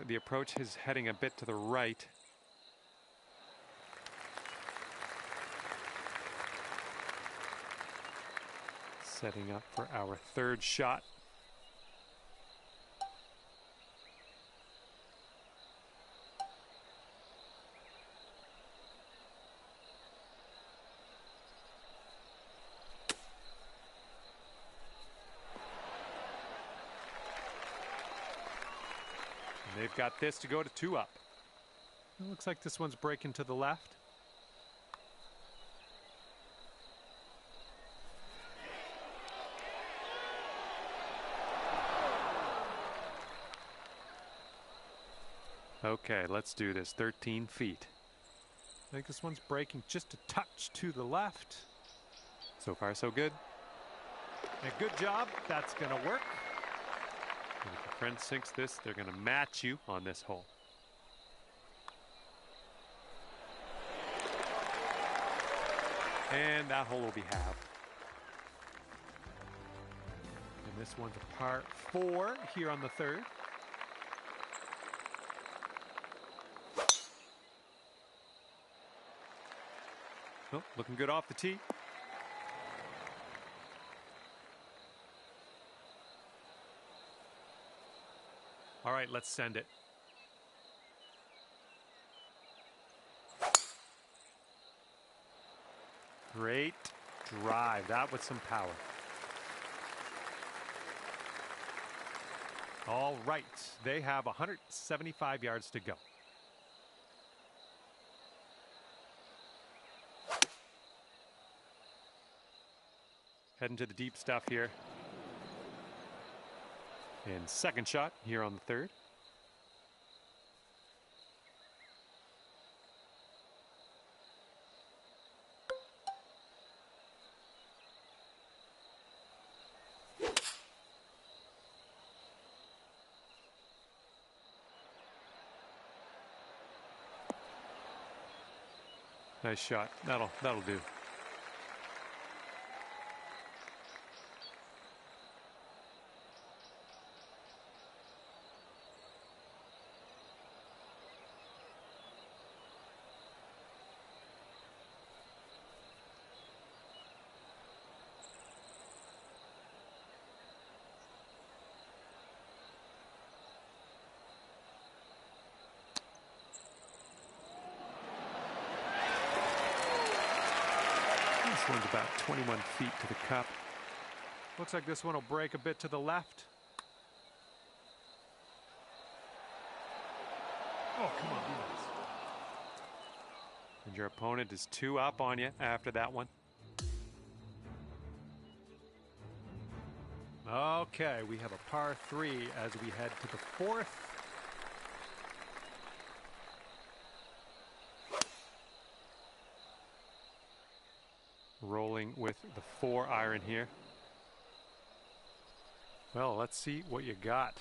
The approach is heading a bit to the right. Setting up for our third shot. They've got this to go to 2 up. It looks like this one's breaking to the left. Okay, let's do this. 13 feet. I think this one's breaking just a touch to the left. So far, so good. And good job. That's going to work. And if your friend sinks this, they're going to match you on this hole. And that hole will be halved. And this one's a par 4 here on the third. Oh, looking good off the tee. All right, let's send it. Great drive. That was some power. All right, they have 175 yards to go. Heading to the deep stuff here. And second shot here on the third. Nice shot. That'll do. This one's about 21 feet to the cup. Looks like this one will break a bit to the left. Oh, come on, be nice. And your opponent is 2 up on you after that one. Okay, we have a par 3 as we head to the 4th. Rolling with the 4-iron here. Well, let's see what you got.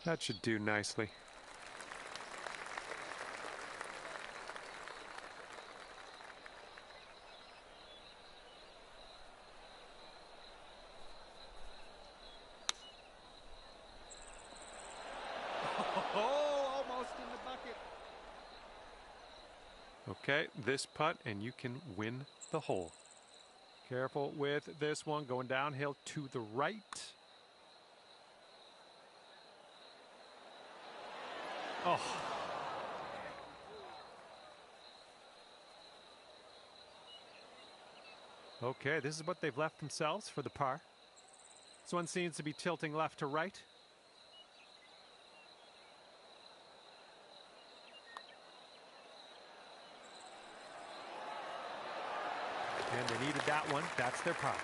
That should do nicely. Oh, almost in the bucket. Okay, this putt and you can win the hole. Careful with this one, going downhill to the right. Oh. Okay, this is what they've left themselves for the par. This one seems to be tilting left to right. And they needed that one. That's their par.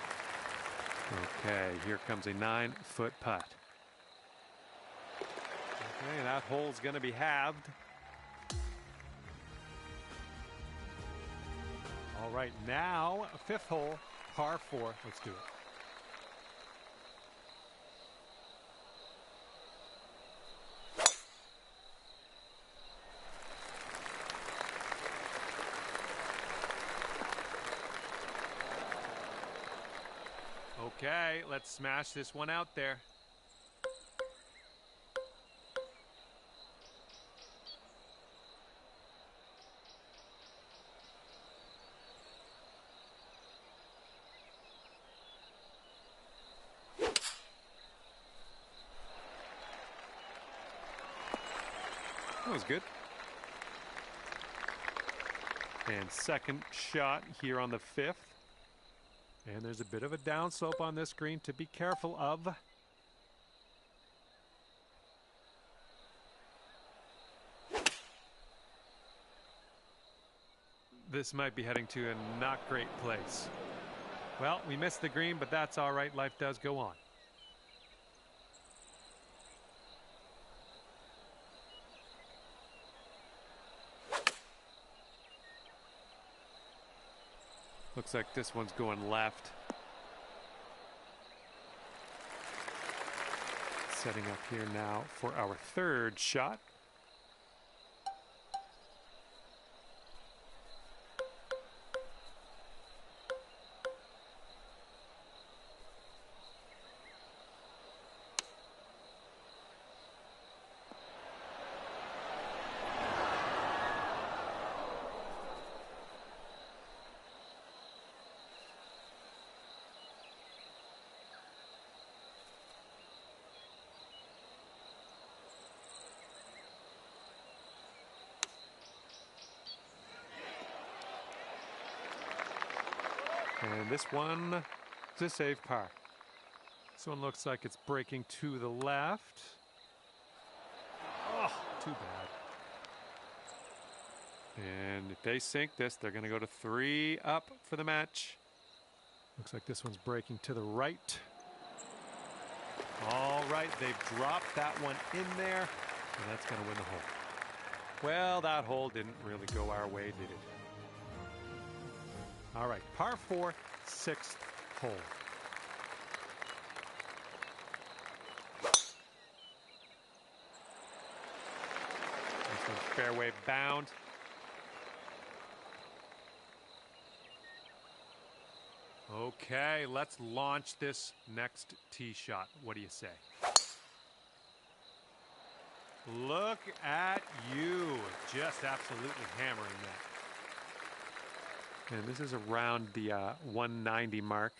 Okay, here comes a 9-foot putt. Okay, that hole's going to be halved. All right, now a 5th hole, par 4. Let's do it. Okay, let's smash this one out there. That was good. And second shot here on the 5th. And there's a bit of a downslope on this green to be careful of. This might be heading to a not great place. Well, we missed the green, but that's all right. Life does go on. Looks like this one's going left. Setting up here now for our 3rd shot. And this one is a safe par. This one looks like it's breaking to the left. Oh, too bad. And if they sink this, they're going to go to 3 up for the match. Looks like this one's breaking to the right. All right, they've dropped that one in there, and that's going to win the hole. Well, that hole didn't really go our way, did it? All right, par 4, 6th hole. This one's fairway bound. Okay, let's launch this next tee shot. What do you say? Look at you, just absolutely hammering that. And this is around the 190 mark.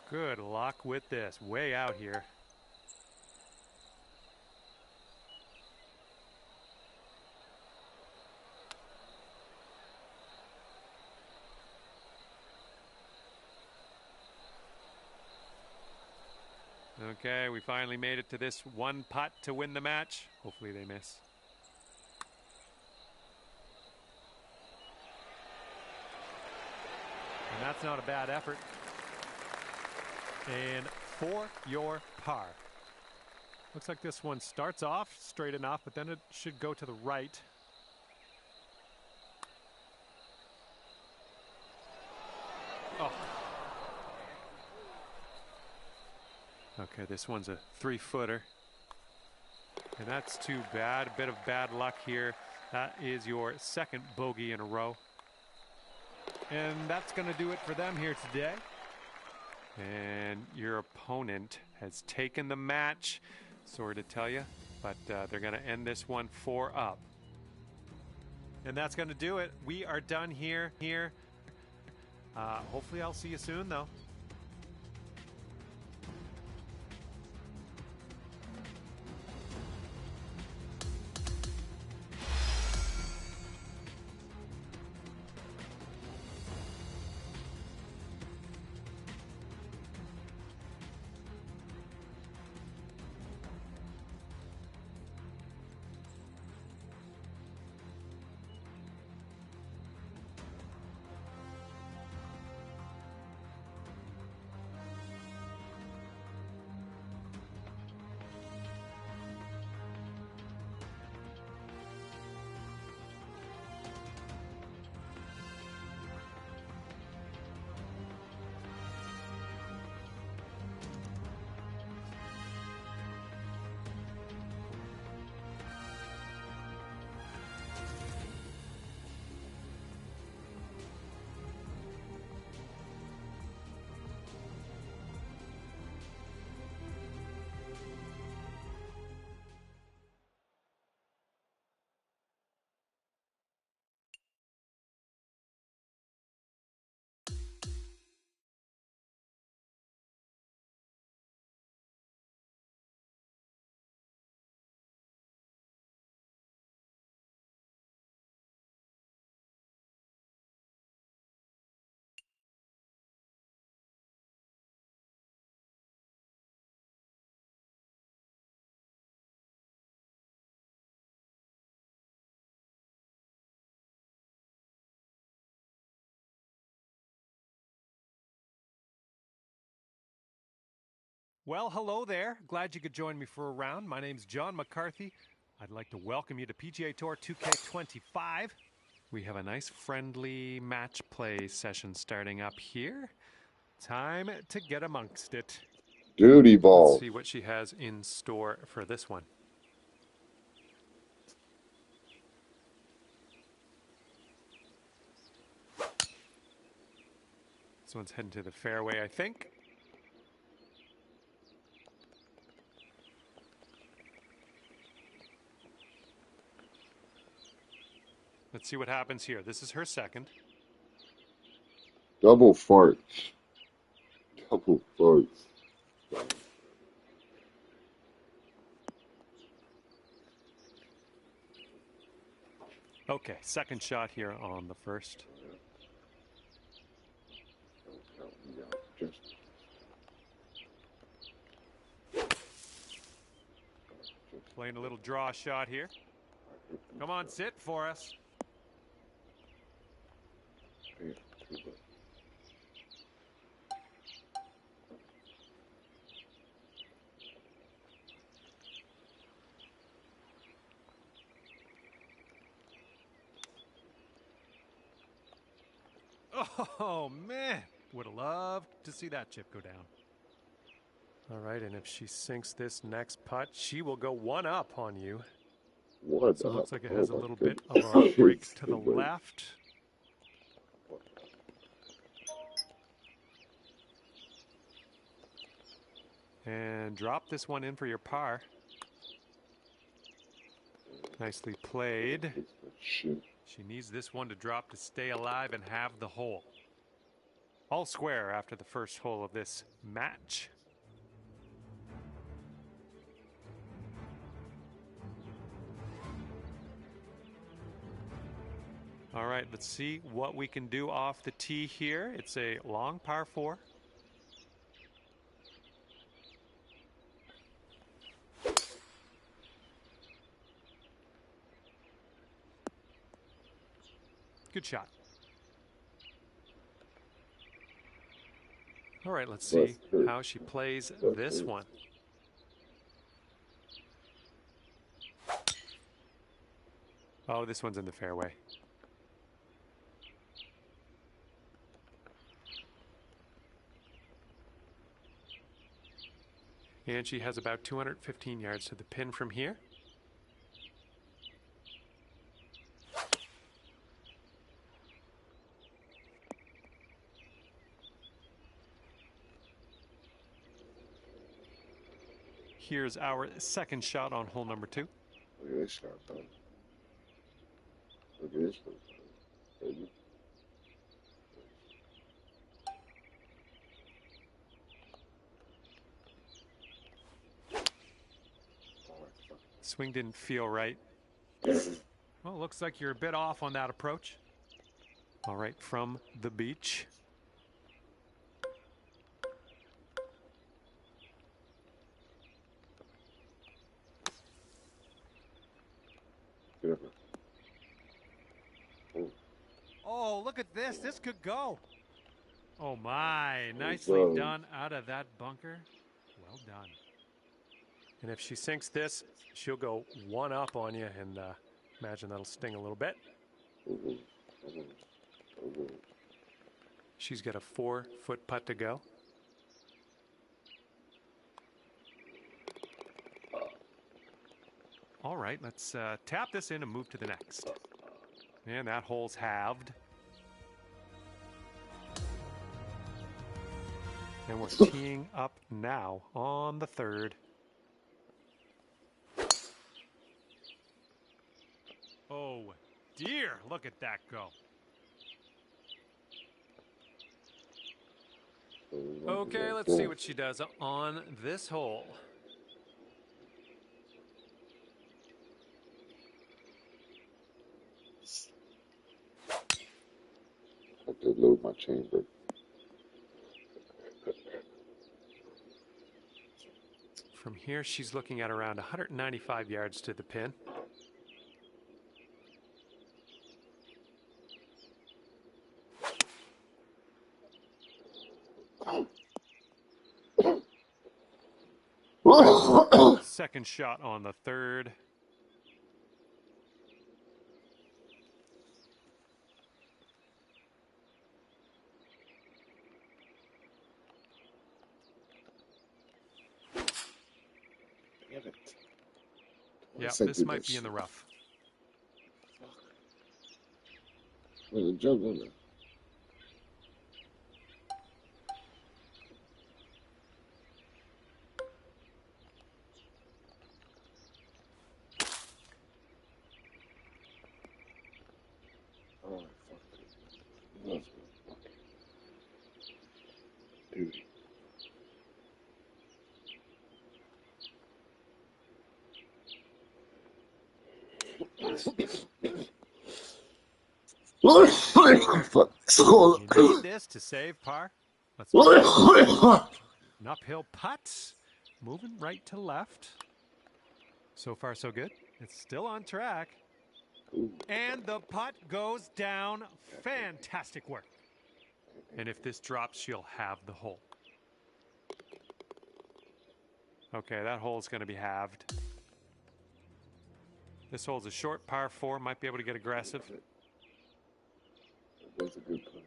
Good luck with this, way out here. Okay, we finally made it to this one putt to win the match. Hopefully they miss. And that's not a bad effort. And for your par. Looks like this one starts off straight enough, but then it should go to the right. Oh. Okay, this one's a 3-footer. And that's too bad. A bit of bad luck here. That is your second bogey in a row. And that's going to do it for them here today. And your opponent has taken the match. Sorry to tell you, but they're going to end this one 4 up. And that's going to do it. We are done here. Hopefully I'll see you soon, though. Well, hello there. Glad you could join me for a round. My name's John McCarthy. I'd like to welcome you to PGA Tour 2K25. We have a nice friendly match play session starting up here. Time to get amongst it. Duty ball. Let's see what she has in store for this one. This one's heading to the fairway, I think. Let's see what happens here. This is her second. Double farts. Double farts. Okay, second shot here on the first. Playing a little draw shot here. Come on, sit for us. Yeah, too bad. Oh, man. Would have loved to see that chip go down. All right, and if she sinks this next putt, she will go one up on you. What? So it looks like it Oh has a my little bit goodness. of a break It's to the too bad. left. And drop this one in for your par. Nicely played. Shit. She needs this one to drop to stay alive and have the hole. All square after the first hole of this match. All right, let's see what we can do off the tee here. It's a long par 4. Good shot. All right, let's see how she plays this one. Oh, this one's in the fairway. And she has about 215 yards to the pin from here. Here's our second shot on hole number 2. Look at this shot, man. Look at this one, baby. Swing didn't feel right. Well, looks like you're a bit off on that approach. All right, from the beach. Get up here. Oh, look at this. This could go. Oh, my. Nicely Well done out of that bunker. Well done. And if she sinks this, she'll go one up on you, and imagine that'll sting a little bit. She's got a 4-foot putt to go. All right, let's tap this in and move to the next. And that hole's halved. And we're teeing up now on the 3rd. Oh, dear. Look at that go. Okay, let's see what she does on this hole. I have to load my chamber. From here, she's looking at around 195 yards to the pin. Second shot on the 3rd. Damn it. Yeah, Thank this might be goodness. in the rough. There's a jug on there. Oh, fuck. That's good. Dude. Fuck. You need this to save par. Let's an uphill putt. Moving right to left. So far, so good. It's still on track. And the putt goes down. Fantastic work. And if this drops, she'll have the hole. Okay, that hole's going to be halved. This hole's a short par 4. Might be able to get aggressive. That's a good play.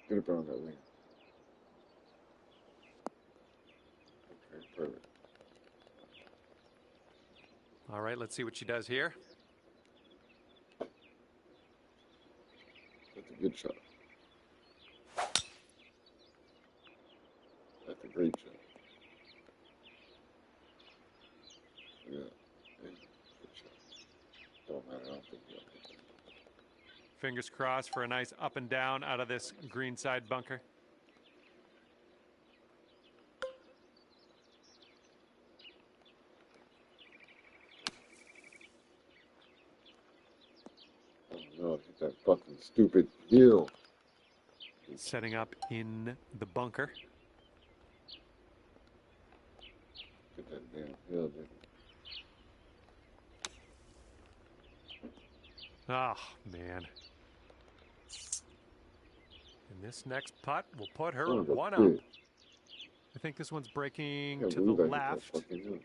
Get it around that way. Okay, perfect. All right, let's see what she does here. That's a good shot. That's a great shot. Yeah. Good shot. Don't matter. I don't think you'll hit that. Fingers crossed for a nice up and down out of this greenside bunker. Oh no, hit that fucking stupid hill. Setting up in the bunker. Hit that damn hill, dude. Oh, man. And this next putt will put her Son of a one up. bitch. I think this one's breaking Can't to the believe I hit that left. fucking hill.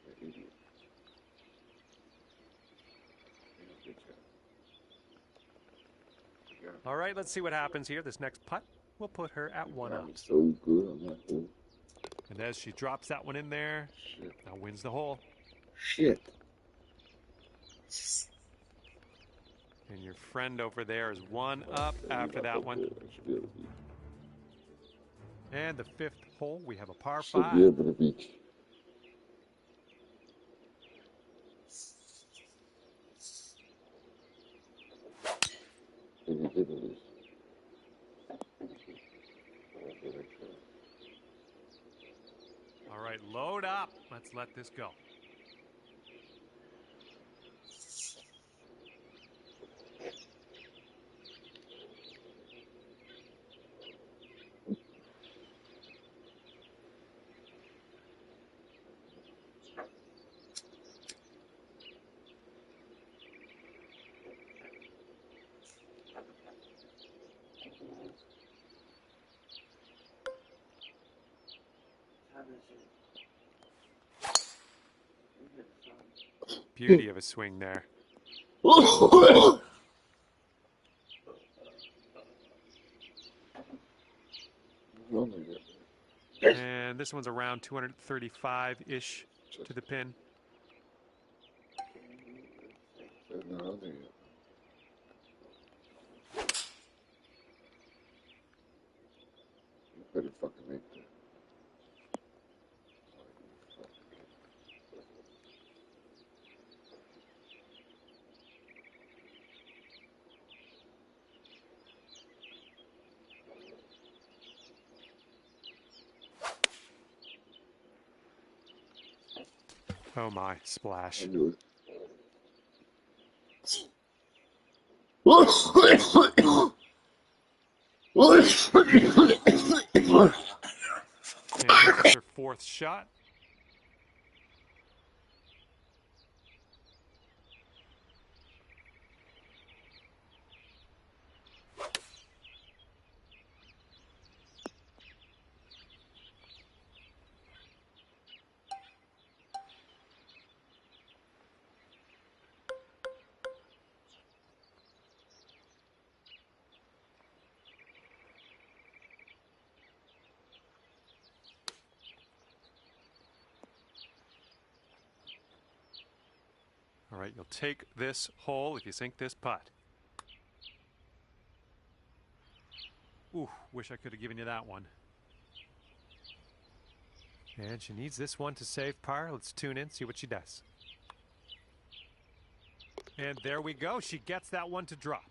That idiot. Yeah, good shot. You got it. All right, let's see what happens here. This next putt will put her at one up. I'm so good on that hole. And as she drops that one in there, Shit. that wins the hole. Shit. And your friend over there is one up after that one. Should be able to beat. And the fifth hole, we have a par Should 5. be able to beat. Maybe did lose. All right, load up. Let's let this go. How does it? Is it fun? Beauty of a swing there. And this one's around 235-ish to the pin. No, there you go. You better fucking make that. Oh my, splash. I knew it. And this is her fourth shot. All right, you'll take this hole if you sink this putt. Ooh, wish I could have given you that one. And she needs this one to save par. Let's tune in, see what she does. And there we go. She gets that one to drop.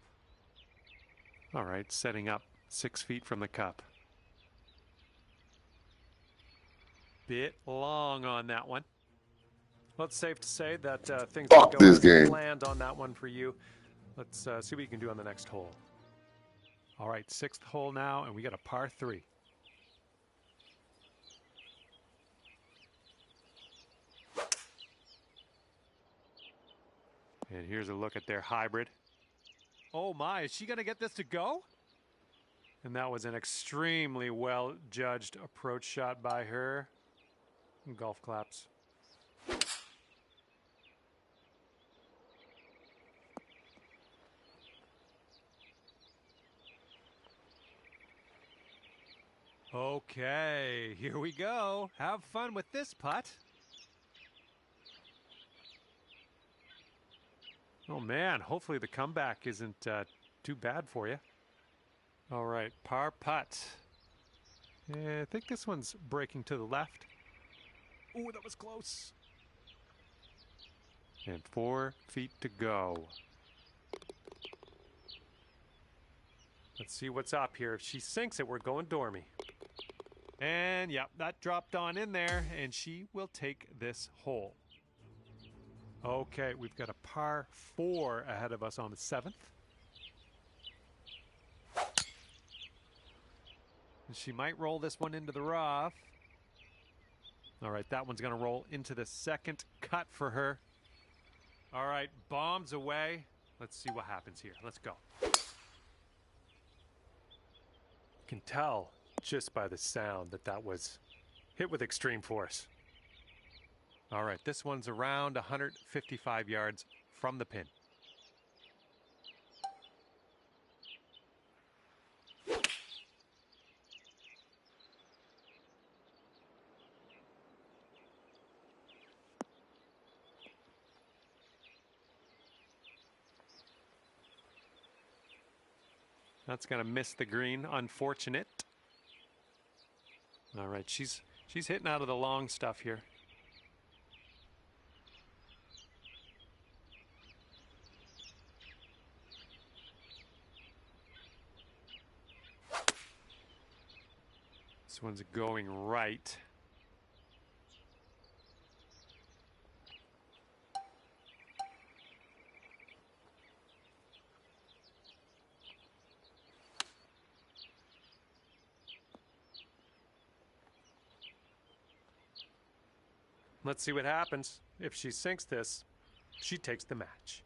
All right, setting up 6 feet from the cup. Bit long on that one. Well, it's safe to say that things Fuck didn't go this as game. planned on that one for you. Let's see what you can do on the next hole. All right, 6th hole now, and we got a par 3. And here's a look at their hybrid. Oh my, is she going to get this to go? And that was an extremely well-judged approach shot by her. Golf claps. Okay, here we go. Have fun with this putt. Oh man, hopefully the comeback isn't too bad for you. All right, par putt. Yeah, I think this one's breaking to the left. Ooh, that was close. And 4 feet to go. Let's see what's up here. If she sinks it, we're going dormy. And yep, that dropped on in there, and she will take this hole. Okay, we've got a par 4 ahead of us on the 7th. And she might roll this one into the rough. All right, that one's going to roll into the second cut for her. All right, bombs away. Let's see what happens here. Let's go. You can tell just by the sound that that was hit with extreme force. All right, this one's around 155 yards from the pin. That's going to miss the green. Unfortunate. All right, she's hitting out of the long stuff here. This one's going right. Let's see what happens. If she sinks this, she takes the match.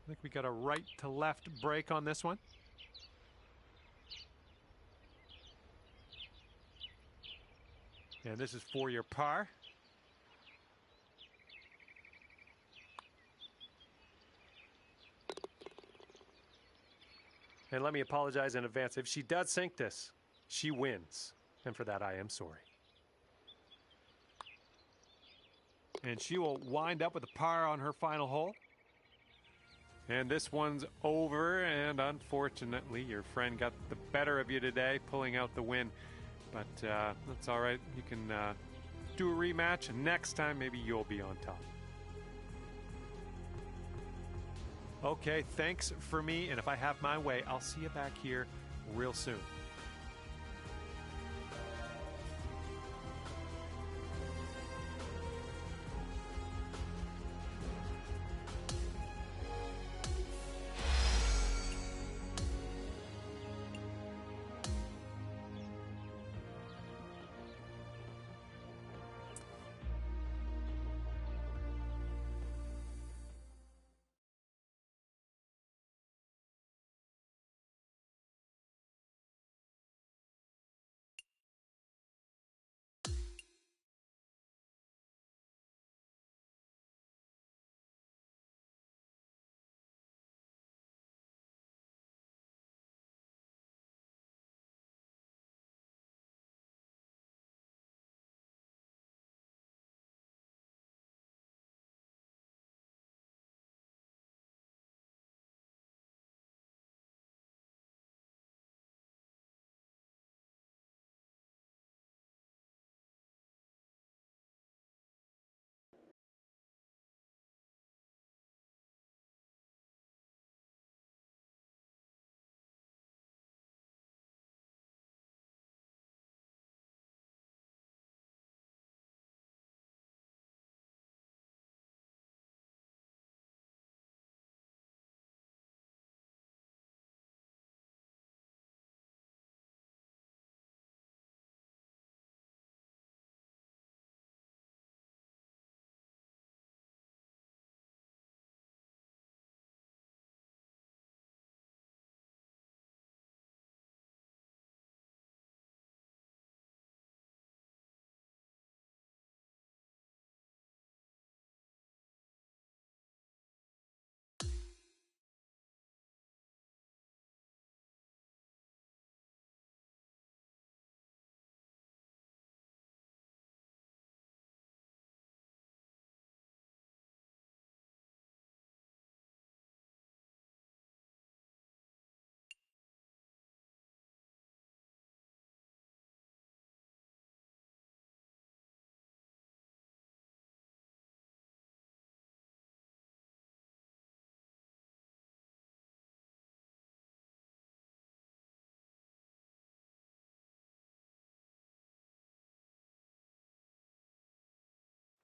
I think we got a right to left break on this one. And this is for your par. And let me apologize in advance. If she does sink this, she wins. And for that, I am sorry. And she will wind up with a par on her final hole. And this one's over, and unfortunately, your friend got the better of you today, pulling out the win. But that's all right. You can do a rematch, and next time, maybe you'll be on top. Okay, thanks for me, and if I have my way, I'll see you back here real soon.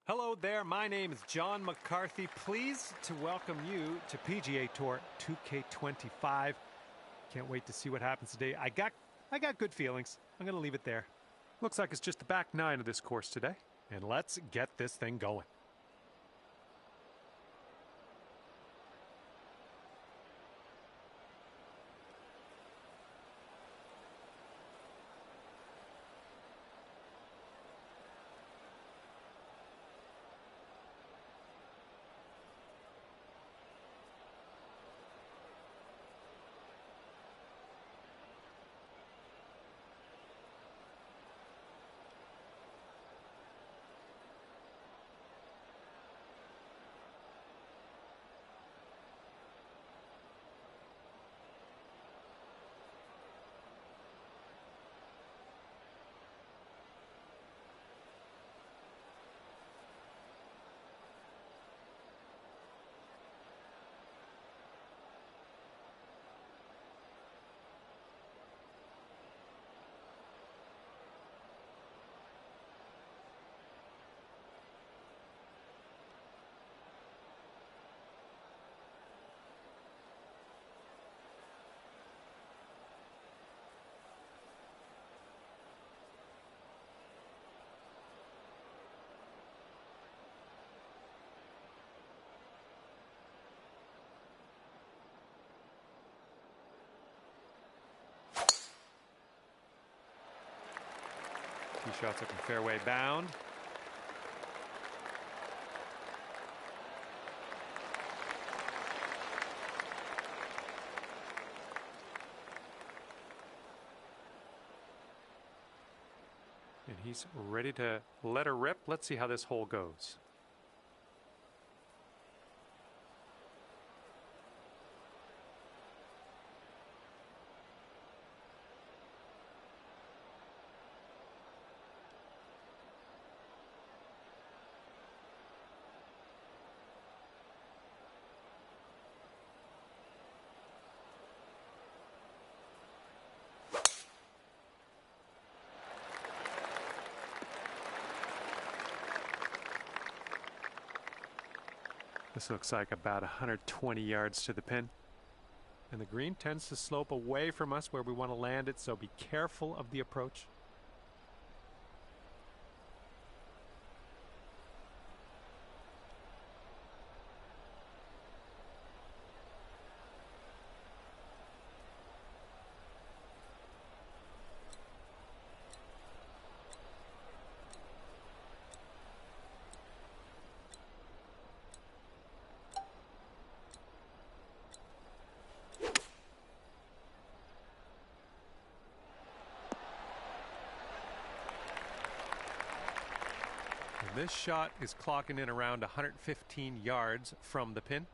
Hello there, my name is John McCarthy. Pleased to welcome you to PGA Tour 2K25. Can't wait to see what happens today. I got good feelings. I'm going to leave it there. Looks like it's just the back 9 of this course today. And let's get this thing going. Tee shots looking fairway bound. And he's ready to let her rip. Let's see how this hole goes. This looks like about 120 yards to the pin. And the green tends to slope away from us where we want to land it, so be careful of the approach. This shot is clocking in around 115 yards from the pin.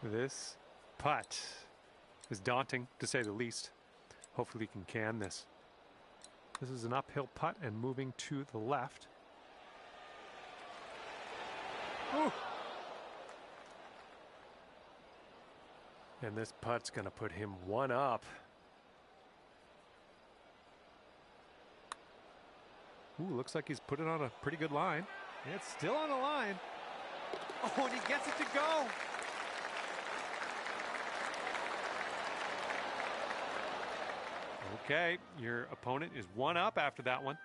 This putt is daunting, to say the least. Hopefully he can this. This is an uphill putt and moving to the left. Ooh. And this putt's going to put him one up. Ooh, looks like he's put it on a pretty good line. It's still on the line. Oh, and he gets it to go. Okay, your opponent is one up after that one.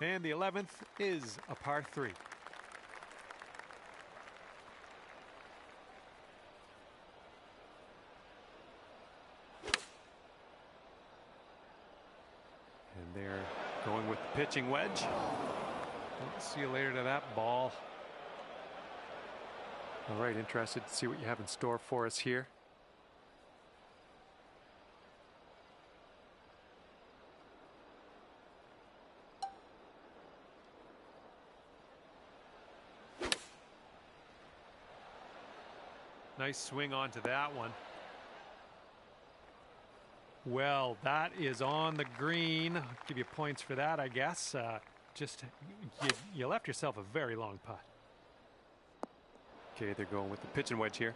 And the 11th is a par 3. And they're going with the pitching wedge. We'll see you later to that ball. All right, interested to see what you have in store for us here. Nice swing onto that one. Well, that is on the green. I'll give you points for that, I guess. You left yourself a very long putt. Okay, they're going with the pitch and wedge here.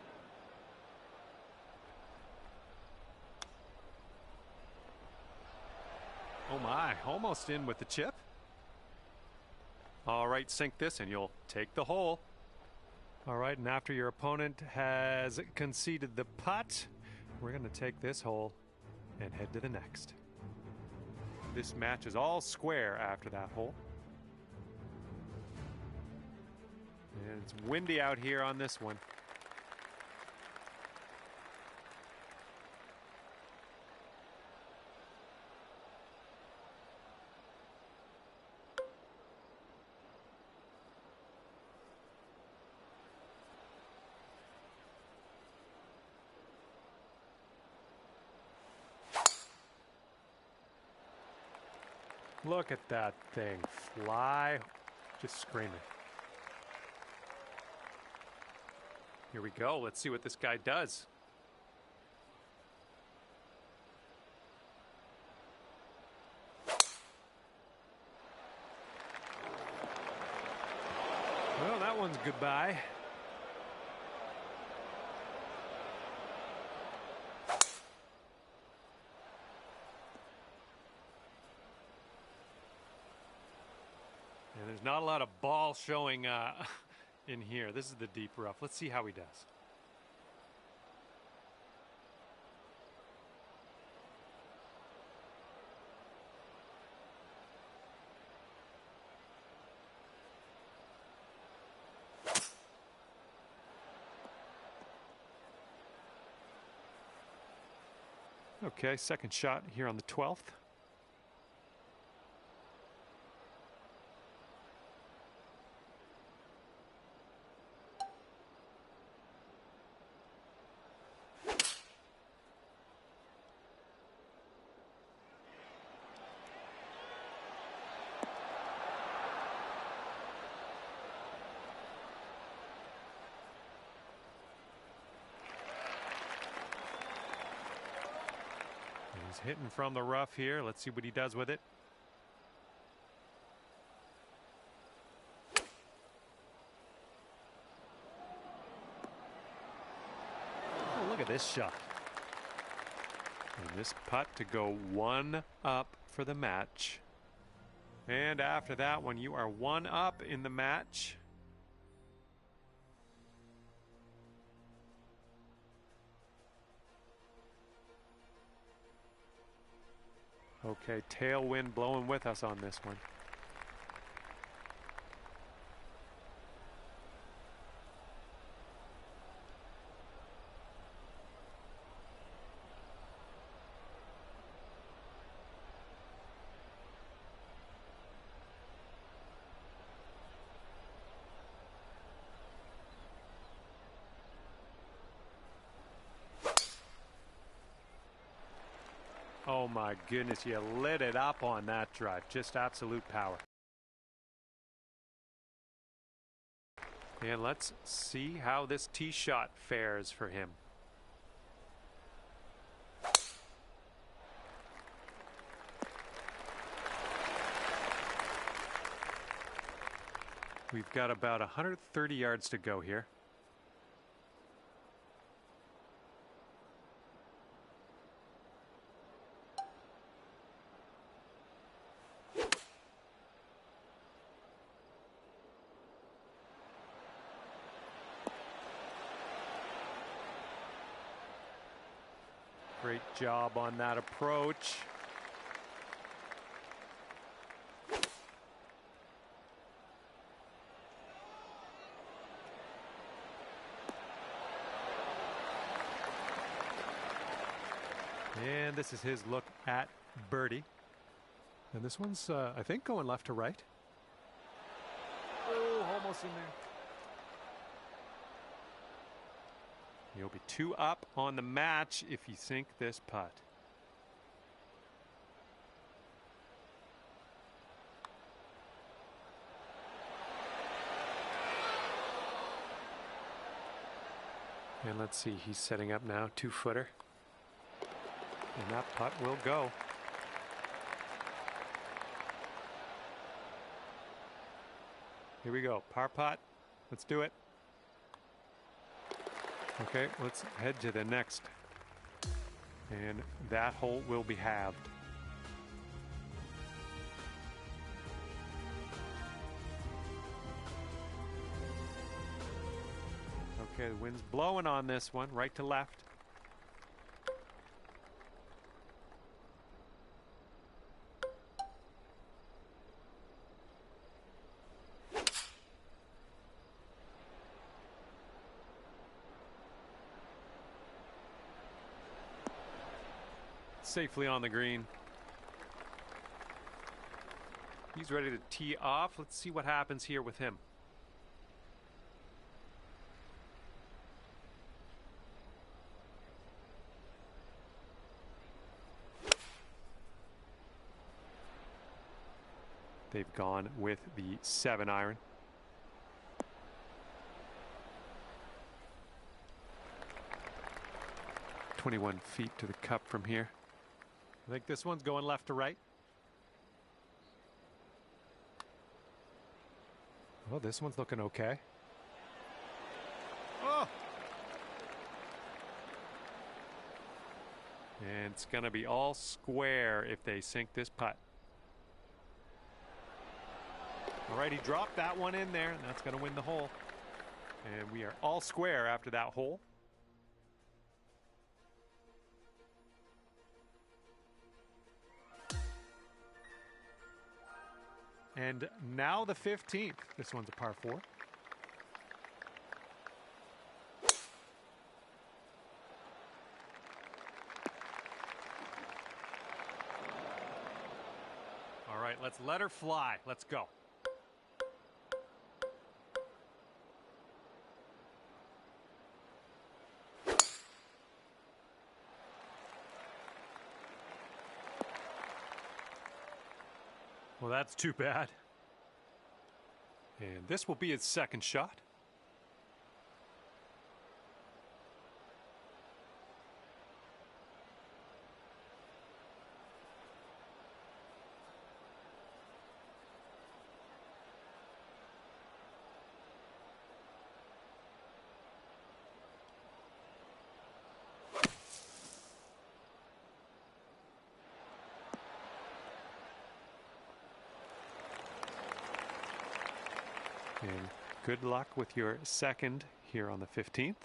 Oh my, almost in with the chip. All right, sink this and you'll take the hole. All right, and after your opponent has conceded the putt, we're going to take this hole and head to the next. This match is all square after that hole. And it's windy out here on this one. Look at that thing fly, just screaming. Here we go. Let's see what this guy does. Well, that one's goodbye. And there's not a lot of ball showing in here. This is the deep rough. Let's see how he does. Okay, second shot here on the 12th. He's hitting from the rough here. Let's see what he does with it. Oh, look at this shot. And this putt to go one up for the match. And after that one, you are one up in the match. Okay, tailwind blowing with us on this one. Oh my goodness, you lit it up on that drive. Just absolute power. And let's see how this tee shot fares for him. We've got about 130 yards to go here. Great job on that approach. And this is his look at birdie. And this one's, I think, going left to right. Oh, almost in there. You'll be two up on the match if you sink this putt. And let's see, he's setting up now, 2-footer. And that putt will go. Here we go. Par putt. Let's do it. Okay, let's head to the next. And that hole will be halved. Okay, the wind's blowing on this one, right to left. Safely on the green. He's ready to tee off. Let's see what happens here with him. They've gone with the 7-iron. "21 feet to the cup from here." I think this one's going left to right. Well, this one's looking okay. Oh! And it's going to be all square if they sink this putt. All right, he dropped that one in there, and that's going to win the hole. And we are all square after that hole. And now the 15th. This one's a par 4. All right, let's let her fly. Let's go. Well, that's too bad. And this will be his second shot. And good luck with your second here on the 15th.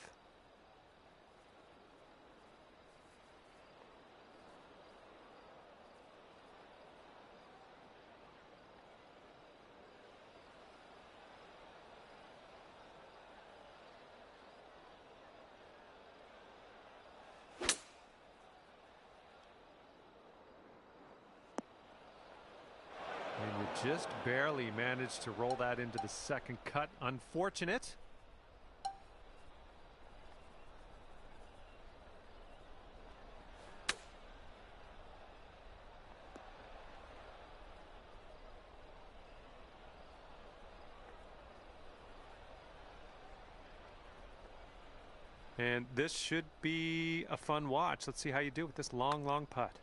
And you just barely managed to roll that into the second cut. Unfortunate. And this should be a fun watch. Let's see how you do with this long, long putt.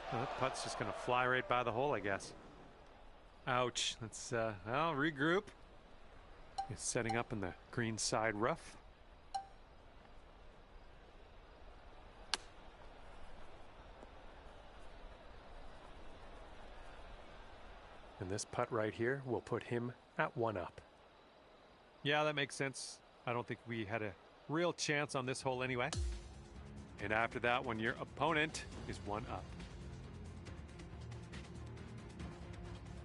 Well, that putt's just going to fly right by the hole, I guess. Ouch. Let's well, regroup. It's setting up in the green side rough. And this putt right here will put him at 1 up. Yeah, that makes sense. I don't think we had a real chance on this hole anyway. And after that one, your opponent is 1 up.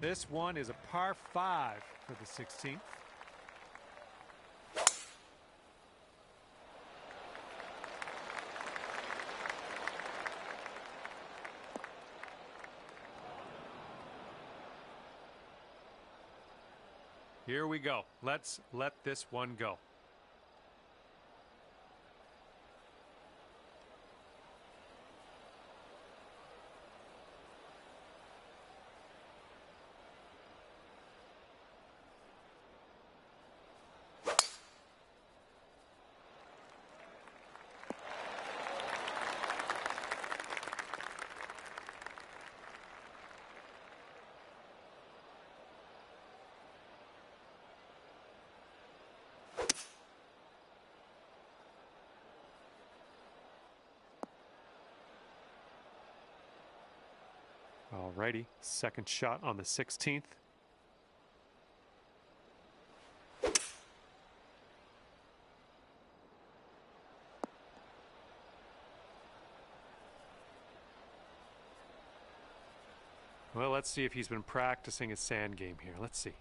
This one is a par 5 for the 16th. Here we go. Let's let this one go. Alrighty, second shot on the 16th. Well, let's see if he's been practicing his sand game here. Let's see.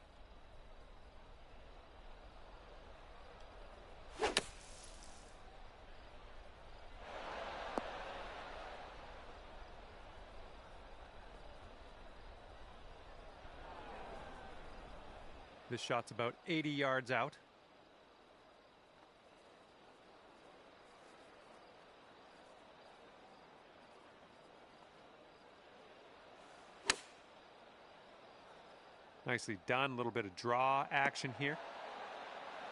This shot's about 80 yards out. Nicely done. A little bit of draw action here.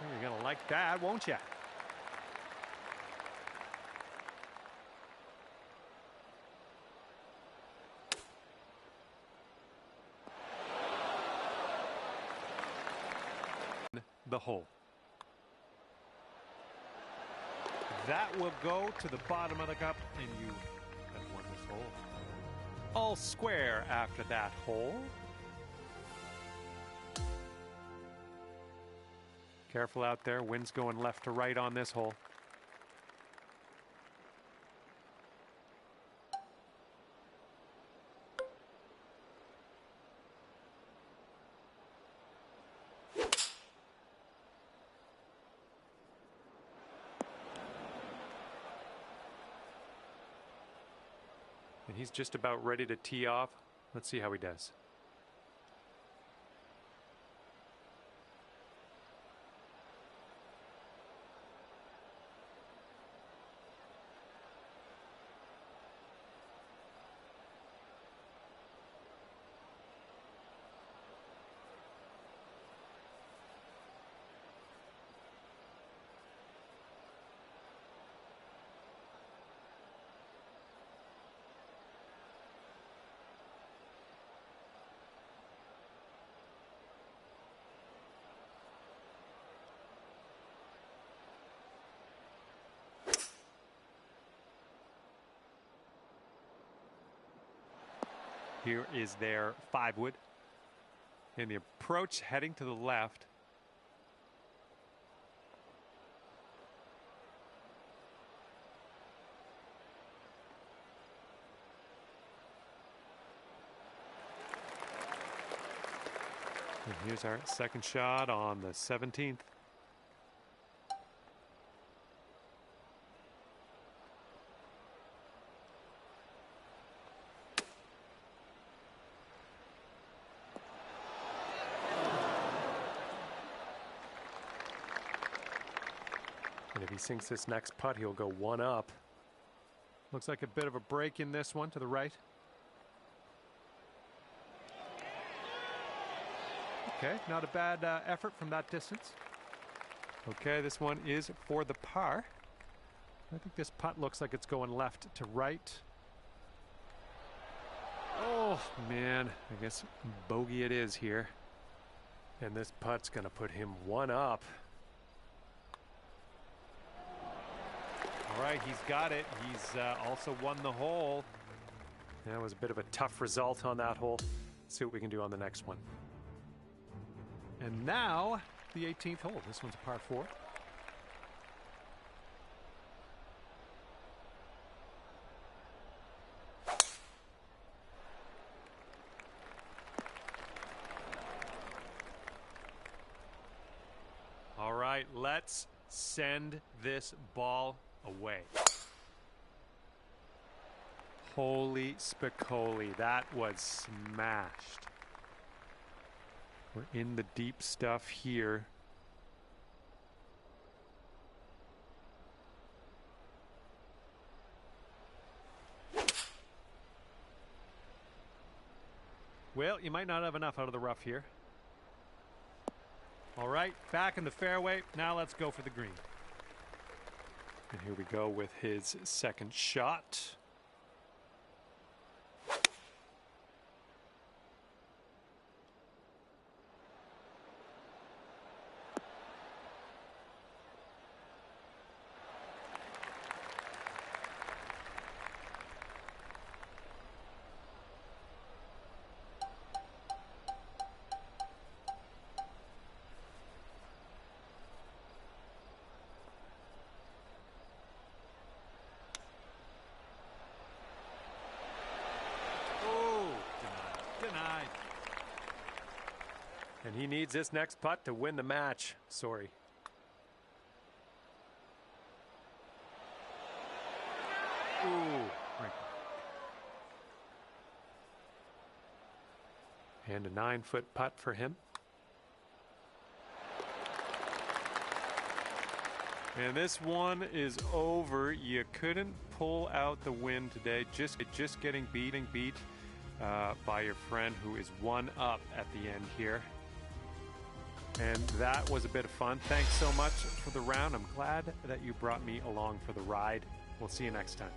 You're going to like that, won't you? The hole. That will go to the bottom of the cup, and you have won this hole. All square after that hole. Careful out there, wind's going left to right on this hole. And he's just about ready to tee off. Let's see how he does. Here is their 5-wood. And the approach heading to the left. And here's our second shot on the 17th. And if he sinks this next putt, he'll go one up. Looks like a bit of a break in this one to the right. Okay, not a bad effort from that distance. Okay, this one is for the par. I think this putt looks like it's going left to right. Oh, man, I guess bogey it is here. And this putt's going to put him one up. All right, he's got it. He's also won the hole. That was a bit of a tough result on that hole. Let's see what we can do on the next one. And now, the 18th hole. This one's a par 4. All right, let's send this ball away. Holy spicoli, that was smashed. We're in the deep stuff here. Well, you might not have enough out of the rough here. All right, back in the fairway. Now let's go for the green. And here we go with his second shot. he needs this next putt to win the match. Sorry. Ooh. Right. And a 9-foot putt for him. And this one is over. You couldn't pull out the win today. Just getting beat by your friend who is one up at the end here. And that was a bit of fun. Thanks so much for the round. I'm glad that you brought me along for the ride. We'll see you next time.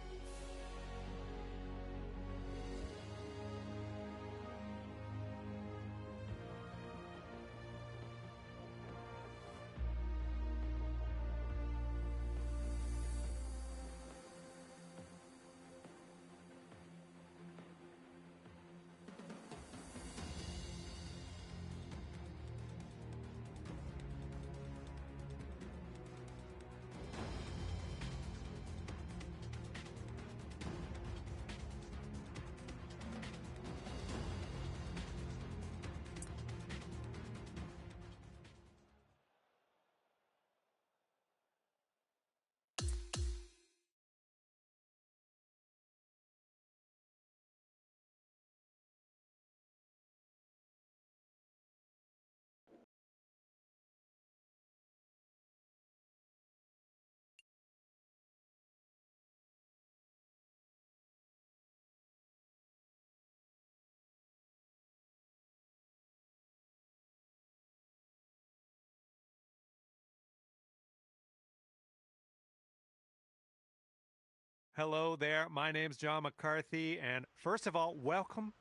Hello there. My name's John McCarthy. And first of all, welcome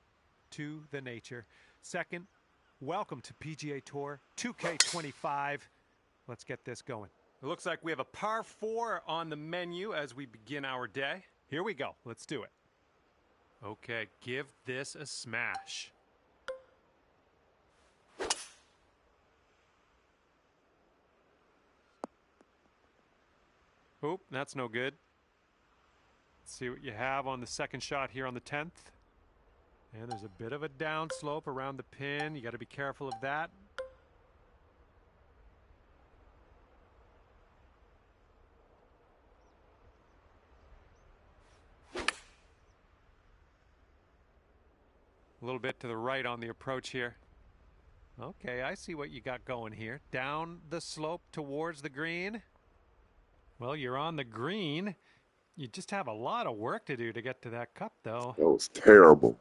to the nature. Second, welcome to PGA Tour 2K25. Let's get this going. It looks like we have a par 4 on the menu as we begin our day. Here we go. Let's do it. Okay, give this a smash. Oop, that's no good. Let's see what you have on the second shot here on the 10th. And there's a bit of a downslope around the pin. You got to be careful of that. A little bit to the right on the approach here. Okay, I see what you got going here. Down the slope towards the green. Well, you're on the green. You just have a lot of work to do to get to that cup, though. That was terrible.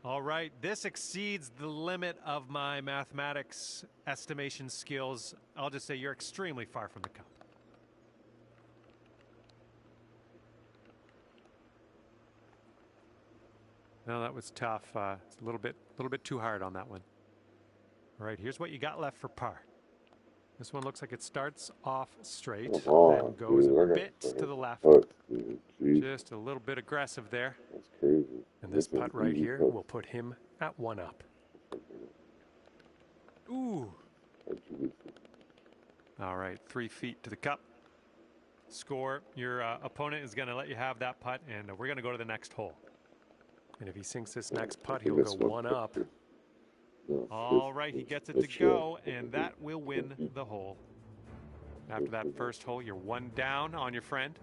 All right, this exceeds the limit of my mathematics estimation skills. I'll just say you're extremely far from the cup. No, that was tough. It's a little bit too hard on that one. All right, here's what you got left for par. This one looks like it starts off straight, then goes a bit to the left. Just a little bit aggressive there. That's crazy. And this putt right here will put him at 1 up. Ooh. All right, 3 feet to the cup. Score. Your opponent is going to let you have that putt, and we're going to go to the next hole. And if he sinks this next putt, he'll go 1 up. All right, he gets it to go, and that will win the hole. After that first hole, you're 1 down on your friend.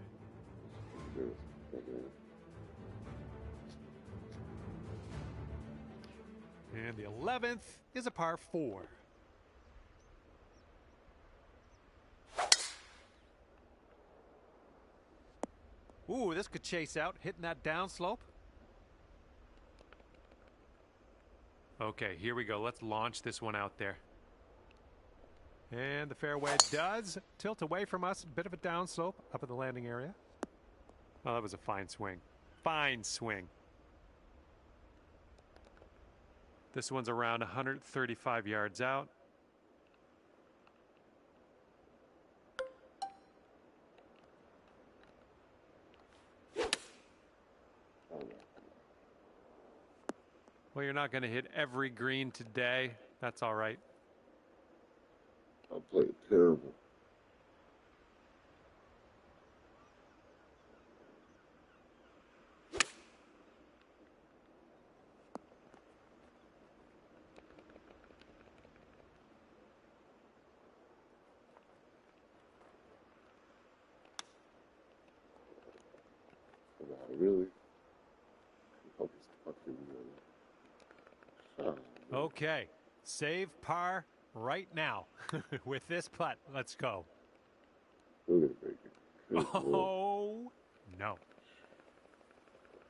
And the 11th is a par 4. Ooh, this could chase out, hitting that downslope. Okay, here we go. Let's launch this one out there. And the fairway does tilt away from us. A bit of a downslope up at the landing area. Oh, that was a fine swing. Fine swing. This one's around 135 yards out. Well, you're not going to hit every green today. That's all right. I played terrible. Really? Hope it's fucking really. Oh, Okay, save par right now with this putt. Let's go. look at it, Bacon. Good Lord. Oh, no.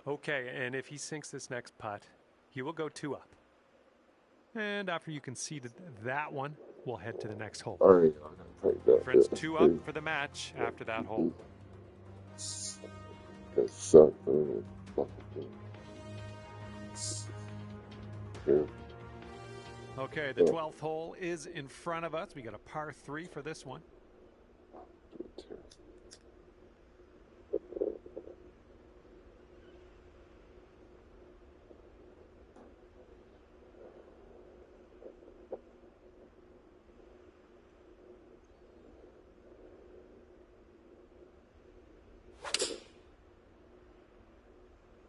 Okay, and if he sinks this next putt, he will go 2 up. And after you conceded that one, we'll head to the next hole. All right, I'm gonna take that. Friends, bit. 2 up for the match after that hole. That sucked, man. Fucking thing. Yeah. Okay, the 12th hole is in front of us. We got a par 3 for this one.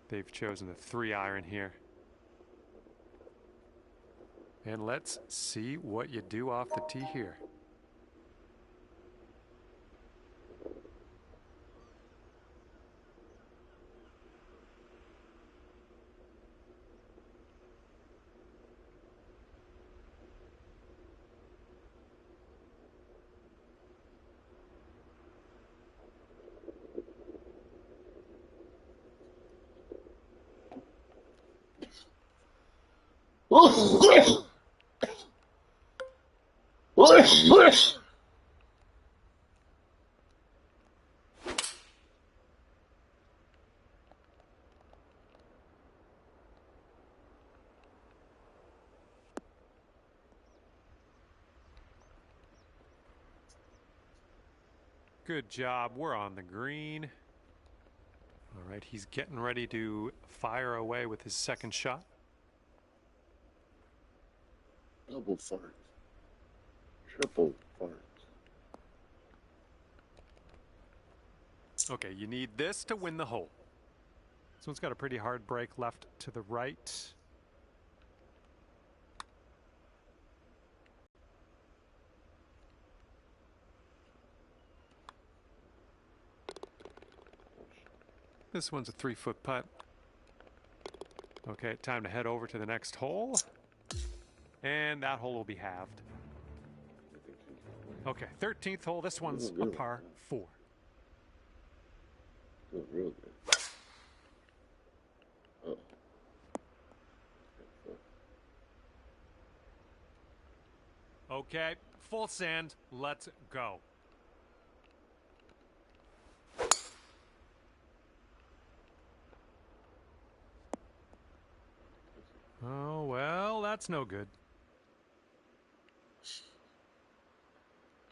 They've chosen the 3-iron here. And let's see what you do off the tee here. Good job. We're on the green. All right, he's getting ready to fire away with his second shot. Double farts. Triple farts. Okay, you need this to win the hole. This one's got a pretty hard break left to the right. This one's a 3-foot putt. Okay, time to head over to the next hole. And that hole will be halved. Okay, 13th hole. This one's a par 4. Doing real good. Oh. Okay, full send. Let's go. Oh, well, that's no good.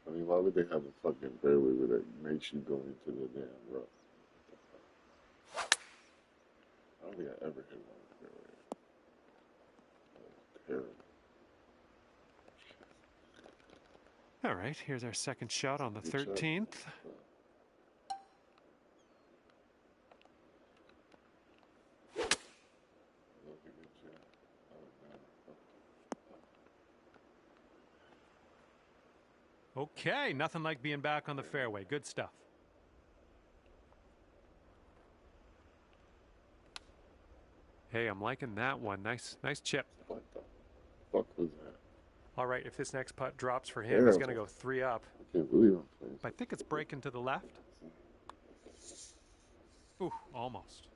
I mean, why would they have a fucking fairway where that makes you go into the damn rough? I don't think I ever hit one with fairway. That's terrible. All right, here's our second shot on the Good shot. 13th. Okay, nothing like being back on the fairway. Good stuff. Hey, I'm liking that one. Nice chip. What the fuck was that? All right, if this next putt drops for him, he's going to go 3 up. I can't believe I'm playing. I think it's breaking to the left. Ooh, almost.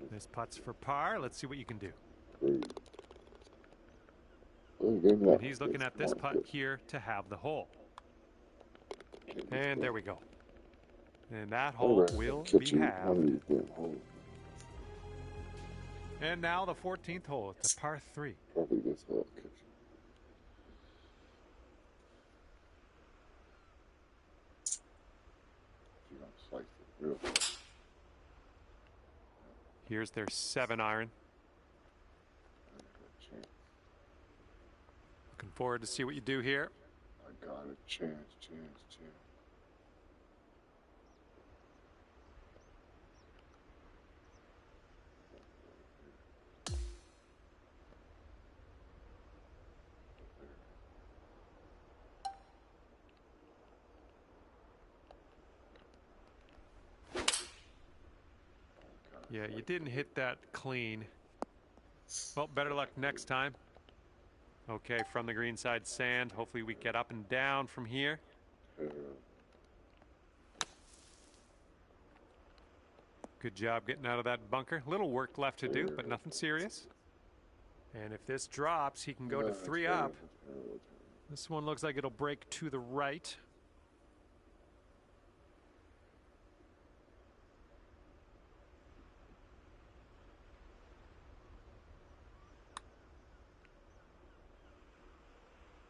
This putt's for par. Let's see what you can do. And he's looking at this putt here to have the hole. And there we go. And that hole will be halved. And now the 14th hole. It's a par 3. Probably this hole kitchen. You don't slice it real good. Here's their 7-iron. Looking forward to see what you do here. I got a chance. Yeah, you didn't hit that clean. Well, better luck next time. Okay, from the green side sand. Hopefully we get up and down from here. Good job getting out of that bunker. Little work left to do, but nothing serious. And if this drops, he can go to 3 up. This one looks like it'll break to the right.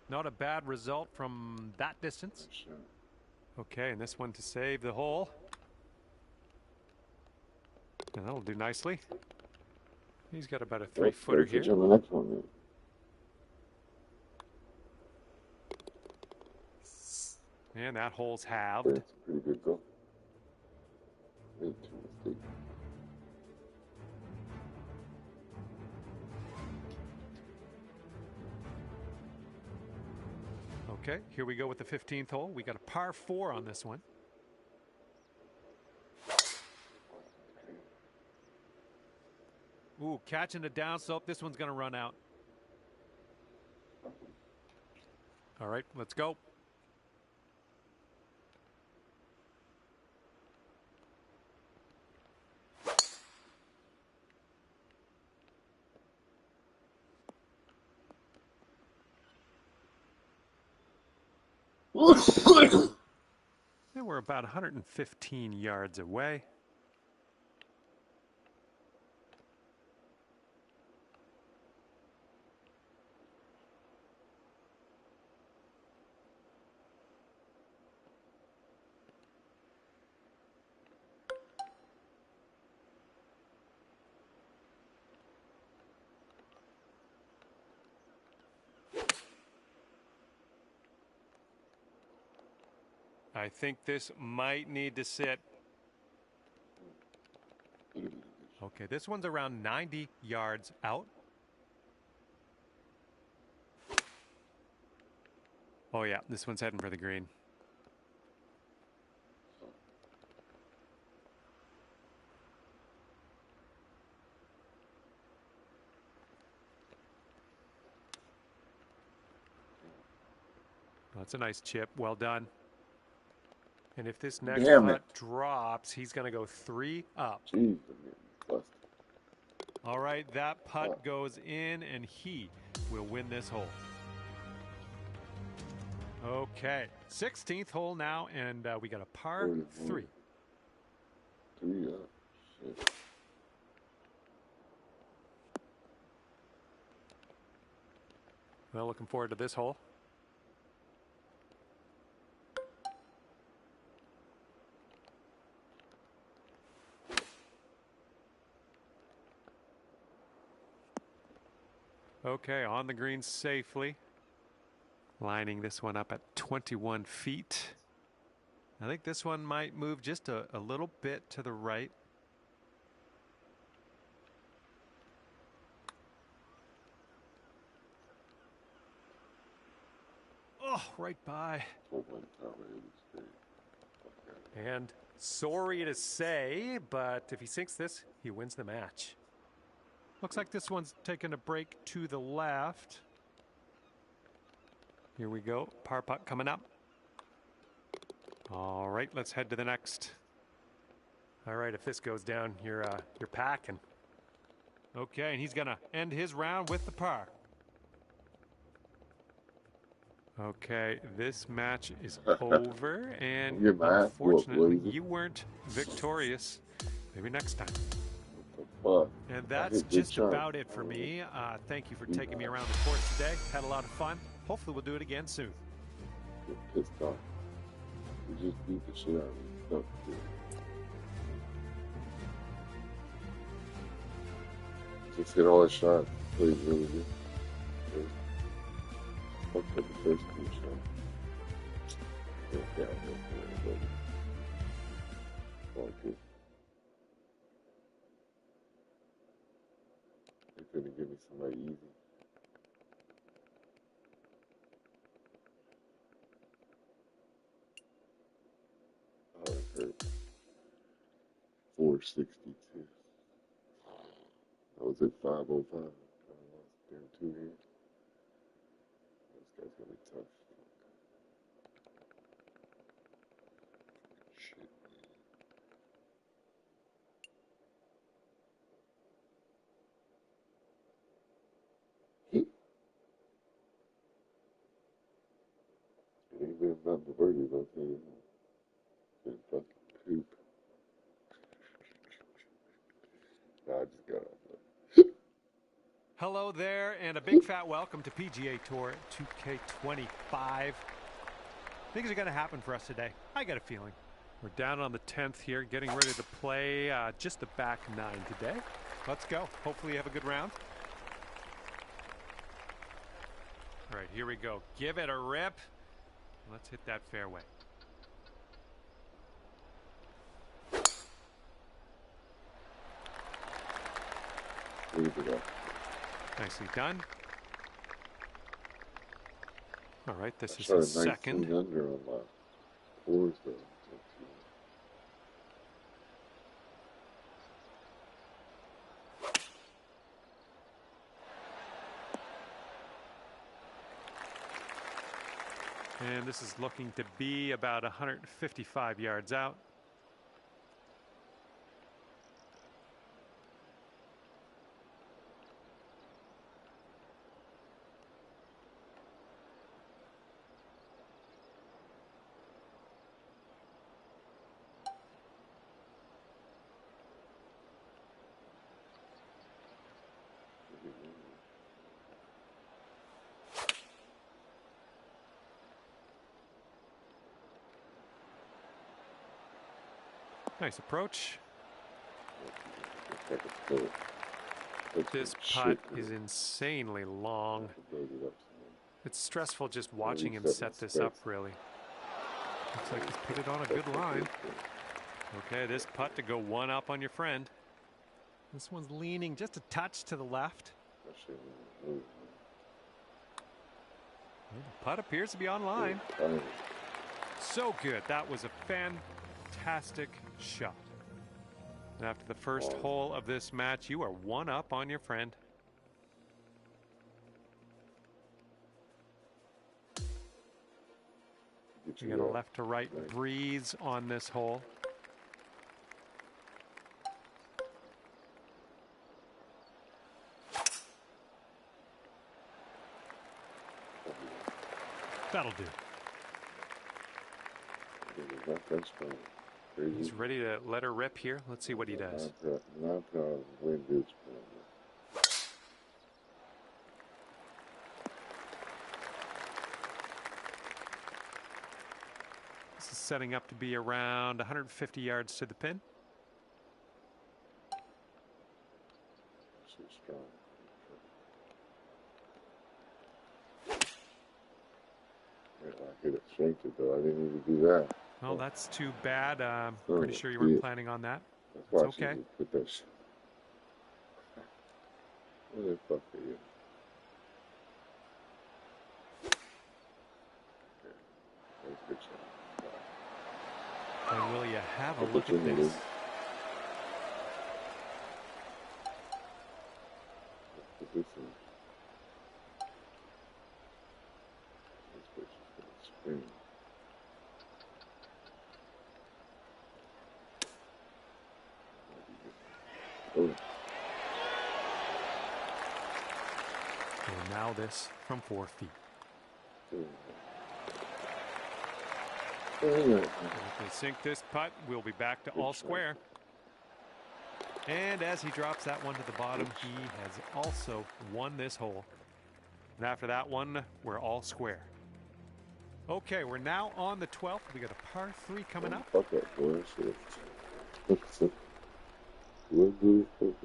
Not a bad result from that distance. Okay, and this one to save the hole. And that'll do nicely. He's got about a 3-footer here. On the next one, And that hole's halved. that's a pretty good goal. Made 2 mistakes. Okay, here we go with the 15th hole. We got a par 4 on this one. Ooh, catching a downslope. This one's going to run out. All right, let's go. And we're about 115 yards away. I think this might need to sit. Okay, this one's around 90 yards out. Oh yeah, this one's heading for the green. That's a nice chip. Well done. And if this next putt drops, he's going to go 3 up. Jeez, I'm getting busted. All right, that putt goes in, and he will win this hole. Okay, 16th hole now, and we got a par 3. 3 up. Shit. Well, looking forward to this hole. Okay, on the green safely. Lining this one up at 21 feet. I think this one might move just a little bit to the right. Oh, right by. And sorry to say, but if he sinks this, he wins the match. Looks like this one's taking a break to the left. Here we go. Par putt coming up. All right, let's head to the next. All right, if this goes down, you're packing. Okay, and he's gonna end his round with the par. Okay, this match is over, and unfortunately, you weren't victorious. Maybe next time. And that's just about it for me. Thank you for taking me around the course today. Had a lot of fun. Hopefully we'll do it again soon. Get pissed off. We just beat the shit out of him. Just hit all his shots. Played really good. Fucked up the first 2 shots. Went downhill for everybody. All good. They couldn't give me somebody easy. Oh, it hurt. 462. was it 505? Down 2 here. This guy's gonna be tough. Shit, man. It ain't been nothing but birdies, I'll tell you that. Been fucking poop. Nah, I just got off. Hello there, and a big fat welcome to PGA Tour 2K25. Things are going to happen for us today. I got a feeling. We're down on the 10th here, getting ready to play just the back 9 today. Let's go. Hopefully you have a good round. All right, here we go. Give it a rip. Let's hit that fairway. Leave it up. Nicely done. All right, this I is shot his a 19 second. under on my fours, though. And this is looking to be about 155 yards out. Nice approach. This putt is insanely long. It's stressful just watching him set this up, really. Looks like he's put it on a good line. Okay, this putt to go one up on your friend. This one's leaning just a touch to the left. The putt appears to be on line. So good. That was a fantastic shot. And after the first hole of this match, you are one up on your friend. You got a left to right breeze on this hole. That'll do. He's ready to let her rip here. Let's see what he does. This is setting up to be around 150 yards to the pin. I hit it shanked it though. I didn't even do that. Well, that's too bad. I'm pretty sure you weren't planning on that. That's why It's okay. Put that shit. Where the fuck are you? Okay. That's a good shot. And will you have a Put look it at in this? there. Put this in. This bitch is gonna spin. Oh. And now this from 4 feet. If we sink this putt, we'll be back to all square. And as he drops that one to the bottom, he has also won this hole. And after that one, we're all square. Okay, we're now on the 12th. We got a par 3 coming up. Fuck that bullshit. What do you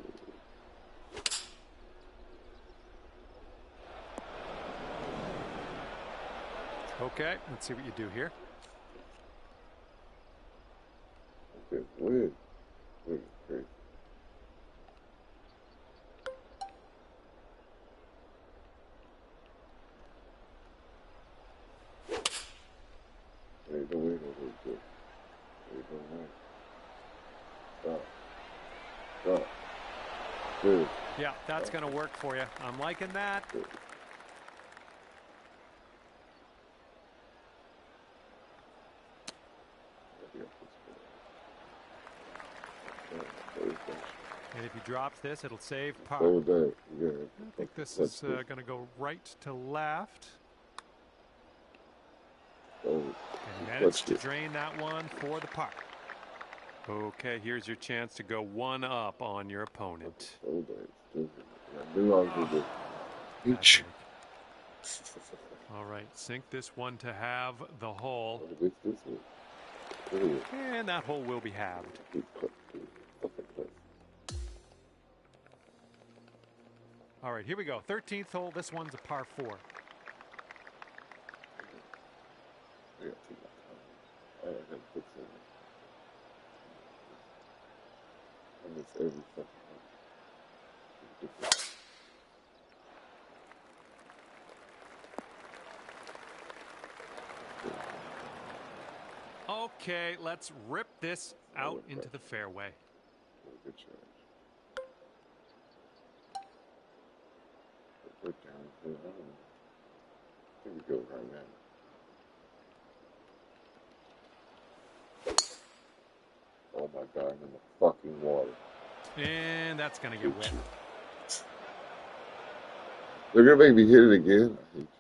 Okay, let's see what you do here. Okay, win. Win, great. Hey, don't win over here. Hey, don't win. Stop. Stop. Good. Yeah, that's going to work for you. I'm liking that. And if he drops this, it'll save par. Yeah. I think this is going to go right to left. And he managed to drain that one for the par. Okay, here's your chance to go one up on your opponent. All right, sink this one to have the hole. And that hole will be halved. All right, here we go. 13th hole. This one's a par 4. Okay, let's rip this out into the fairway. Good chance. Here we go right now. Oh my God, I'm in the fucking water. And that's going to get wet. They're going to make me hit it again. I hate